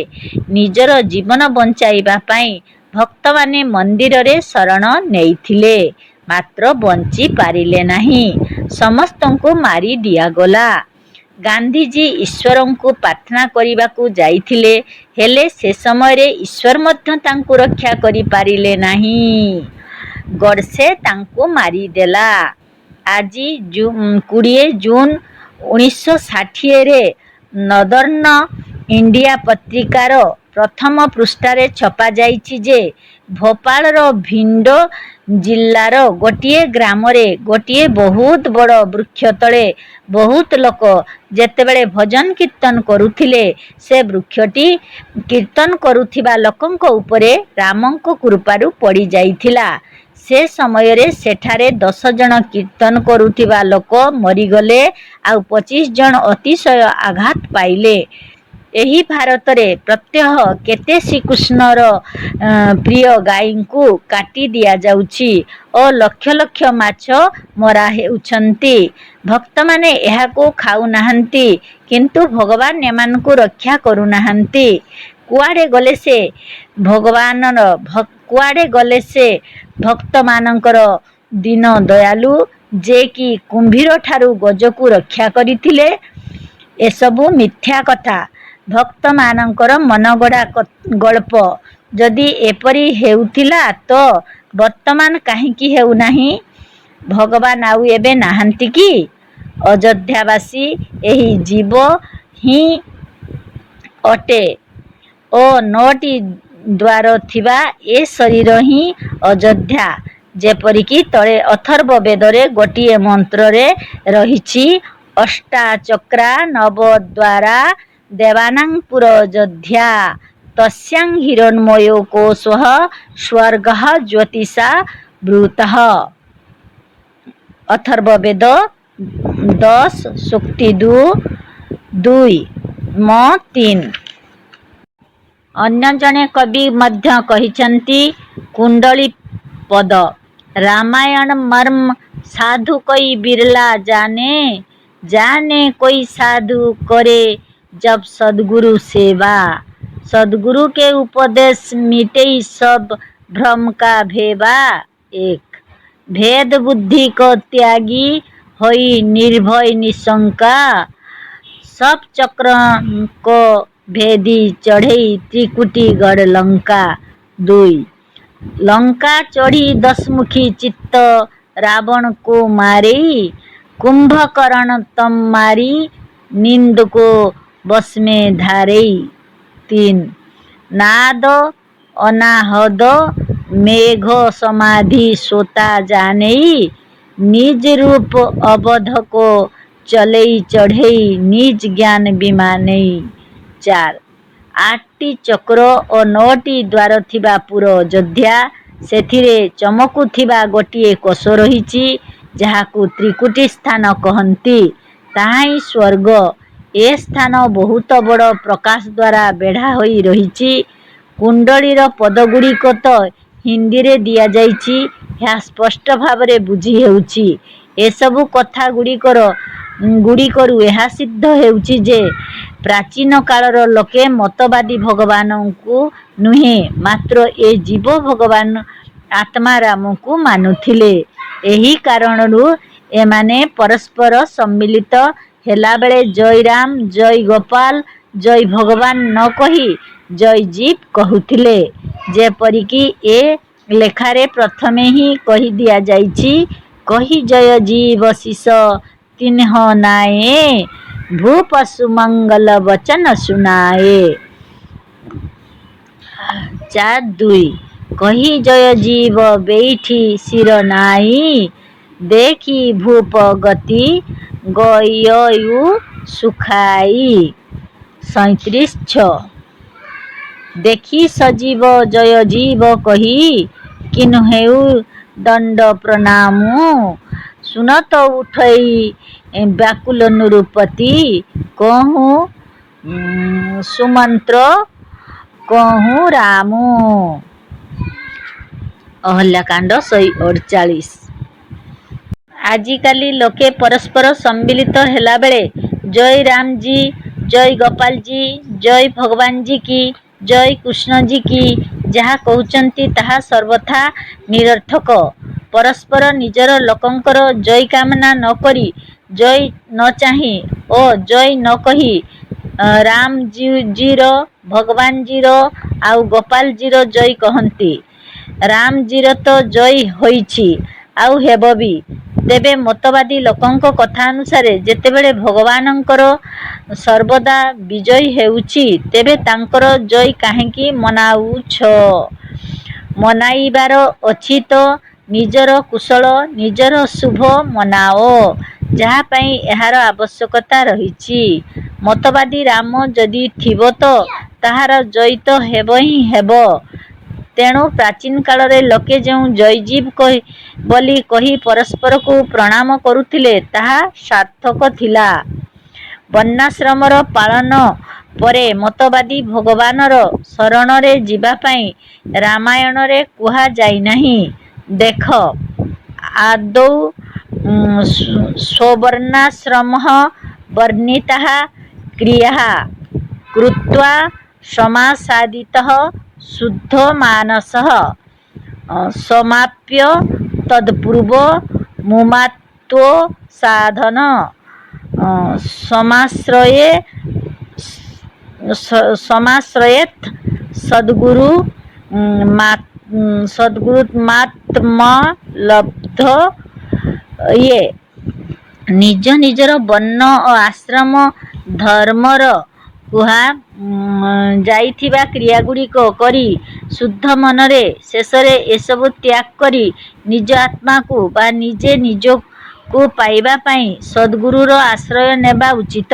ନିଜର ଜୀବନ ବଞ୍ଚାଇବା ପାଇଁ ଭକ୍ତମାନେ ମନ୍ଦିରରେ ଶରଣ ନେଇଥିଲେ, ମାତ୍ର ବଞ୍ଚି ପାରିଲେ ନାହିଁ। ସମସ୍ତଙ୍କୁ ମାରି ଦିଆଗଲା। ଗାନ୍ଧିଜୀ ଈଶ୍ୱରଙ୍କୁ ପ୍ରାର୍ଥନା କରିବାକୁ ଯାଇଥିଲେ, ହେଲେ ସେ ସମୟରେ ଈଶ୍ୱର ମଧ୍ୟ ତାଙ୍କୁ ରକ୍ଷା କରିପାରିଲେ ନାହିଁ। ଗଡ଼ସେ ତାଙ୍କୁ ମାରିଦେଲା। ଆଜି 20 ଜୁନ 1960ରେ ନର୍ଦର୍ଣ୍ଣ ଇଣ୍ଡିଆ ପତ୍ରିକାର ପ୍ରଥମ ପୃଷ୍ଠାରେ ଛପାଯାଇଛି ଯେ ଭୋପାଳର ଭିଣ୍ଡ ଜିଲ୍ଲାର ଗୋଟିଏ ଗ୍ରାମରେ ଗୋଟିଏ ବହୁତ ବଡ଼ ବୃକ୍ଷ ତଳେ ବହୁତ ଲୋକ ଯେତେବେଳେ ଭଜନ କୀର୍ତ୍ତନ କରୁଥିଲେ, ସେ ବୃକ୍ଷଟି କୀର୍ତ୍ତନ କରୁଥିବା ଲୋକଙ୍କ ଉପରେ ରାମଙ୍କ କୃପାରୁ ପଡ଼ିଯାଇଥିଲା। ସେ ସମୟରେ ସେଠାରେ 10 ଜଣ କୀର୍ତ୍ତନ କରୁଥିବା ଲୋକ ମରିଗଲେ, ଆଉ 25 ଜଣ ଅତିଶୟ ଆଘାତ ପାଇଲେ। ଏହି ଭାରତରେ ପ୍ରତ୍ୟହ କେତେ ଶ୍ରୀକୃଷ୍ଣର ପ୍ରିୟ ଗାଈଙ୍କୁ କାଟି ଦିଆଯାଉଛି ଓ ଲକ୍ଷ ଲକ୍ଷ ମାଛ ମରା ହେଉଛନ୍ତି। ଭକ୍ତମାନେ ଏହାକୁ ଖାଉନାହାନ୍ତି, କିନ୍ତୁ ଭଗବାନ ଏମାନଙ୍କୁ ରକ୍ଷା କରୁନାହାନ୍ତି। କୁଆଡ଼େ ଗଲେ ସେ ଭକ୍ତମାନଙ୍କର ଦୀନ ଦୟାଳୁ, ଯେ କି କୁମ୍ଭୀରଠାରୁ ଗଜକୁ ରକ୍ଷା କରିଥିଲେ? ଏସବୁ ମିଥ୍ୟା କଥା, ଭକ୍ତମାନଙ୍କର ମନଗଢ଼ା ଗଳ୍ପ। ଯଦି ଏପରି ହେଉଥିଲା ତ ବର୍ତ୍ତମାନ କାହିଁକି ହେଉନାହିଁ? ଭଗବାନ ଆଉ ଏବେ ନାହାନ୍ତି କି? ଅଯୋଧ୍ୟାବାସୀ ଏହି ଜୀବ ହିଁ ଅଟେ ଓ 9ଟି ଦ୍ୱାର ଥିବା ଏ ଶରୀର ହିଁ ଅଯୋଧ୍ୟା। ଯେପରିକି ତଳେ ଅଥର୍ବ ବେଦରେ ଗୋଟିଏ ମନ୍ତ୍ରରେ ରହିଛି, ଅଷ୍ଟାଚକ୍ରା ନବଦ୍ୱାରା ଦେବାନାଂ ପୁରଯୋଧ୍ୟା ତସ୍ୟାଂ ହିରଣ୍ମୟୋ କୋଶଃ ସ୍ୱର୍ଗଃ ଜ୍ୟୋତିଷା ବୃତଃ। ଅଥର୍ବ ବେଦ 10 ସୂକ୍ତି 2 म3। ଅନ୍ୟ ଜଣେ କବି ମଧ୍ୟ କହିଛନ୍ତି, କୁଣ୍ଡଳୀ ପଦ ରାମାୟଣ ମର୍ମ ସାଧୁ କୋଇ ବିରଲା ଜାନେ, ଜାନେ कोई साधु करे जब सद्गुरु सेवा। सद्गुरु के उपदेश मिटई सब भ्रम का भेवा। एक भेद बुद्धि को त्यागी होई निर्भय निशंका, सब चक्र को भेदी चढ़ई त्रिकुटी गढ़ लंका। 2 लंका चढ़ी 10 मुखी चित्त रावण को मारई, कुंभकर्ण तम मारी नींद को बस में धारई। 3 नाद अनाहद मेघ समाधि सोता जानई, निज रूप अवध को चलई चढ़ई निज ज्ञान विमानई। 4 8ଟି ଚକ୍ର ଓ 9ଟି ଦ୍ୱାର ଥିବା ପୁର ଅଯୋଧ୍ୟା, ସେଥିରେ ଚମକୁଥିବା ଗୋଟିଏ କୋଷ ରହିଛି, ଯାହାକୁ ତ୍ରିକୁଟି ସ୍ଥାନ କହନ୍ତି। ତାହା ହିଁ ସ୍ୱର୍ଗ। ଏ ସ୍ଥାନ ବହୁତ ବଡ଼ ପ୍ରକାଶ ଦ୍ୱାରା ବେଢ଼ା ହୋଇ ରହିଛି। କୁଣ୍ଡଳୀର ପଦଗୁଡ଼ିକ ତ ହିନ୍ଦୀରେ ଦିଆଯାଇଛି, ଏହା ସ୍ପଷ୍ଟ ଭାବରେ ବୁଝି ହେଉଛି। ଏସବୁ କଥା ଗୁଡ଼ିକରୁ ଏହା ସିଦ୍ଧ ହେଉଛି ଯେ, ପ୍ରାଚୀନ କାଳର ଲୋକେ ମତବାଦୀ ଭଗବାନଙ୍କୁ ନୁହେଁ, ମାତ୍ର ଏ ଜୀବ ଭଗବାନ ଆତ୍ମା ରାମକୁ ମାନୁଥିଲେ। ଏହି କାରଣରୁ ଏମାନେ ପରସ୍ପର ସମ୍ମିଳିତ ହେଲାବେଳେ ଜୟ ରାମ, ଜୟ ଗୋପାଳ, ଜୟ ଭଗବାନ ନ କହି ଜୟ ଜୀବ କହୁଥିଲେ। ଯେପରିକି ଏ ଲେଖାରେ ପ୍ରଥମେ ହିଁ କହି ଦିଆଯାଇଛି, କହି ଜୟ ଜୀବ ଶିଷ ତିନ୍ହ ନାଏ, ଭୂପଶୁ ମଙ୍ଗଳ ବଚନ ଶୁଣାଏ। 4:2 କହି ଜୟ ଜୀବ ବେଇଠି ଶିର ନାଇ, ଦେଖି ଭୂପ ଗତି ଗୟୟୁ ସୁଖାଇ। 37:6 ଦେଖି ସଜୀବ ଜୟ ଜୀବ କହି, କିନୁ ହେଉ ଦଣ୍ଡ ପ୍ରଣାମୁ, ସୁନତ ଉଠଇ ବ୍ୟାକୁଳ ନୃପତି, କହୁଁ ସୁମନ୍ତ୍ର କହୁଁ ରାମୁ। ଅହଲ୍ୟାକାଣ୍ଡ 148। ଆଜିକାଲି ଲୋକେ ପରସ୍ପର ସମ୍ମିଳିତ ହେଲାବେଳେ ଜୟ ରାମଜୀ, ଜୟ ଗୋପାଳଜୀ, ଜୟ ଭଗବାନଜୀ କି, ଜୟ କୃଷ୍ଣଜୀ କି ଯାହା କହୁଛନ୍ତି ତାହା ସର୍ବଥା ନିରର୍ଥକ। ପରସ୍ପର ନିଜର ଲୋକଙ୍କର ଜୟ କାମନା ନ କରି, ଜୟ ନ ଚାହିଁ ଓ ଜୟ ନ କହି ରାମଜୀର, ଭଗବାନଜୀର ଆଉ ଗୋପାଳଜୀର ଜୟ କହନ୍ତି। ରାମଜୀର ତ ଜୟ ହୋଇଛି, ଆଉ ହେବ ବି। ତେବେ ମତବାଦୀ ଲୋକଙ୍କ କଥା ଅନୁସାରେ ଯେତେବେଳେ ଭଗବାନଙ୍କର ସର୍ବଦା ବିଜୟ ହେଉଛି, ତେବେ ତାଙ୍କର ଜୟ କାହିଁକି ମନାଉଛ? ମନାଇବାର ଅଛି ତ ନିଜର କୁଶଳ, ନିଜର ଶୁଭ ମନାଅ, ଯାହା ପାଇଁ ଏହାର ଆବଶ୍ୟକତା ରହିଛି। ମତବାଦୀ ରାମ ଯଦି ଥିବ ତ ତାହାର ଜୟ ତ ହେବ ହିଁ ହେବ। ତେଣୁ ପ୍ରାଚୀନ କାଳରେ ଲୋକେ ଯେଉଁ ଜୟଜୀବ ବୋଲି କହି ପରସ୍ପରକୁ ପ୍ରଣାମ କରୁଥିଲେ, ତାହା ସାର୍ଥକ ଥିଲା। ବର୍ଣ୍ଣାଶ୍ରମର ପାଳନ ପରେ ମତବାଦୀ ଭଗବାନର ଶରଣରେ ଯିବା ପାଇଁ ରାମାୟଣରେ କୁହାଯାଇନାହିଁ। ଦେଖ, ଆଦୌ ସ୍ୱବର୍ଣ୍ଣାଶ୍ରମଃ ବର୍ଣ୍ଣିତାଃ କ୍ରିୟାଃ କୃତ୍ୱା ସମାସାଦିତଃ ଶୁଦ୍ଧମାନସଃ ସମାପ୍ୟ ତତ୍ପୂର୍ବ ମୁମାତ୍ୱସାଧନ समाश्रये समाश्रयेत सद्गुरु सद्गुरुत्मात्म लब्ध ये ନିଜ ନିଜର ବର୍ଣ୍ଣ ଓ ଆଶ୍ରମ ଧର୍ମର କୁହା ଯାଇଥିବା କ୍ରିୟାଗୁଡ଼ିକ କରି ଶୁଦ୍ଧ ମନରେ ଶେଷରେ ଏସବୁ ତ୍ୟାଗ କରି ନିଜ ଆତ୍ମାକୁ ବା ନିଜେ ନିଜକୁ ପାଇବା ପାଇଁ ସଦ୍ଗୁରୁର ଆଶ୍ରୟ ନେବା ଉଚିତ।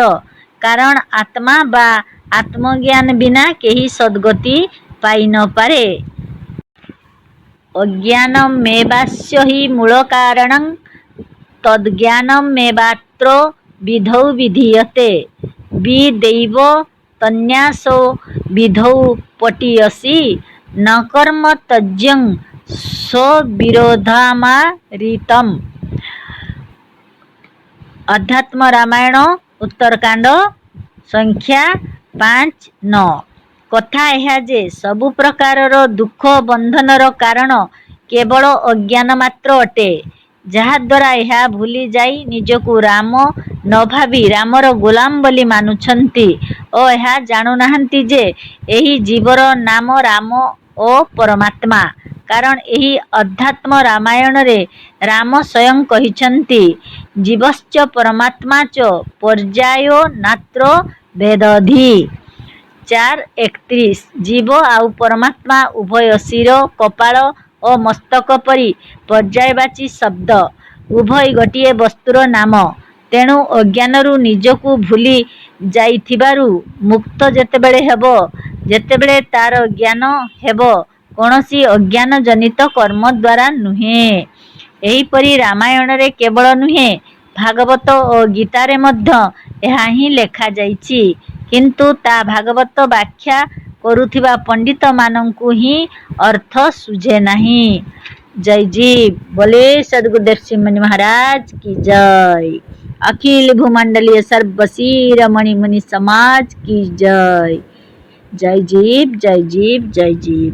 କାରଣ ଆତ୍ମା ବା ଆତ୍ମଜ୍ଞାନ ବିନା କେହି ସଦ୍ଗତି ପାଇ ନପାରେ। ଅଜ୍ଞାନମେବାସ୍ୟ ହି ମୂଳ କାରଣଂ ତଦ୍ଜ୍ଞାନମେବାତ୍ର ବିଧୌ ବିଧୀୟତେ ବିଦୈବ ତନ୍ୟାସୋ ବିଧୌ ପଟିୟସି ନ କର୍ମ ତ୍ୟଜ୍ୟଂ ସ୍ୱବିରୋଧାମାରିତମ୍। ଅଧ୍ୟାତ୍ମ ରାମାୟଣ ଉତ୍ତରକାଣ୍ଡ ସଂଖ୍ୟା 5-9। କଥା ଏହା ଯେ ସବୁ ପ୍ରକାରର ଦୁଃଖ ବନ୍ଧନର କାରଣ କେବଳ ଅଜ୍ଞାନ ମାତ୍ର ଅଟେ। ଯାହାଦ୍ୱାରା ଏହା ଭୁଲି ଯାଇ ନିଜକୁ ରାମ ନ ଭାବି ରାମର ଗୋଲାମ ବୋଲି ମାନୁଛନ୍ତି ଓ ଏହା ଜାଣୁନାହାନ୍ତି ଯେ ଏହି ଜୀବର ନାମ ରାମ ଓ ପରମାତ୍ମା। କାରଣ ଏହି ଅଧ୍ୟାତ୍ମ ରାମାୟଣରେ ରାମ ସ୍ୱୟଂ କହିଛନ୍ତି ଜୀବଶ୍ଚ ପରମାତ୍ମା ଚ ପର୍ଯ୍ୟାୟୋ ନାତ୍ର ଭେଦଧି। 4:31 ଜୀବ ଆଉ ପରମାତ୍ମା ଉଭୟ ଶିର କପାଳ ଓ ମସ୍ତକ ପରି ପର୍ଯ୍ୟାୟବାଚୀ ଶବ୍ଦ। ଉଭୟ ଗୋଟିଏ ବସ୍ତୁର ନାମ। ତେଣୁ ଅଜ୍ଞାନରୁ ନିଜକୁ ଭୁଲି ଯାଇଥିବାରୁ ମୁକ୍ତ ଯେତେବେଳେ ହେବ, ଯେତେବେଳେ ତାର ଜ୍ଞାନ ହେବ କୌଣସି ଅଜ୍ଞାନ ଜନିତ କର୍ମ ଦ୍ୱାରା ନୁହେଁ। ଏହିପରି ରାମାୟଣରେ କେବଳ ନୁହେଁ ଭାଗବତ ଓ ଗୀତାରେ ମଧ୍ୟ ଏହା ହିଁ ଲେଖାଯାଇଛି। କିନ୍ତୁ ତା ଭାଗବତ ବ୍ୟାଖ୍ୟା କରୁଥିବା ପଣ୍ଡିତମାନଙ୍କୁ ହିଁ ଅର୍ଥ ଶୁଝେ ନାହିଁ। जय जीव बोले सद्गुरुदेव सिंह महाराज की जय। अखिल भूमंडलीय सर्वशीर मणि मुनि समाज की जय। जय जीव जय जीव जय जीव।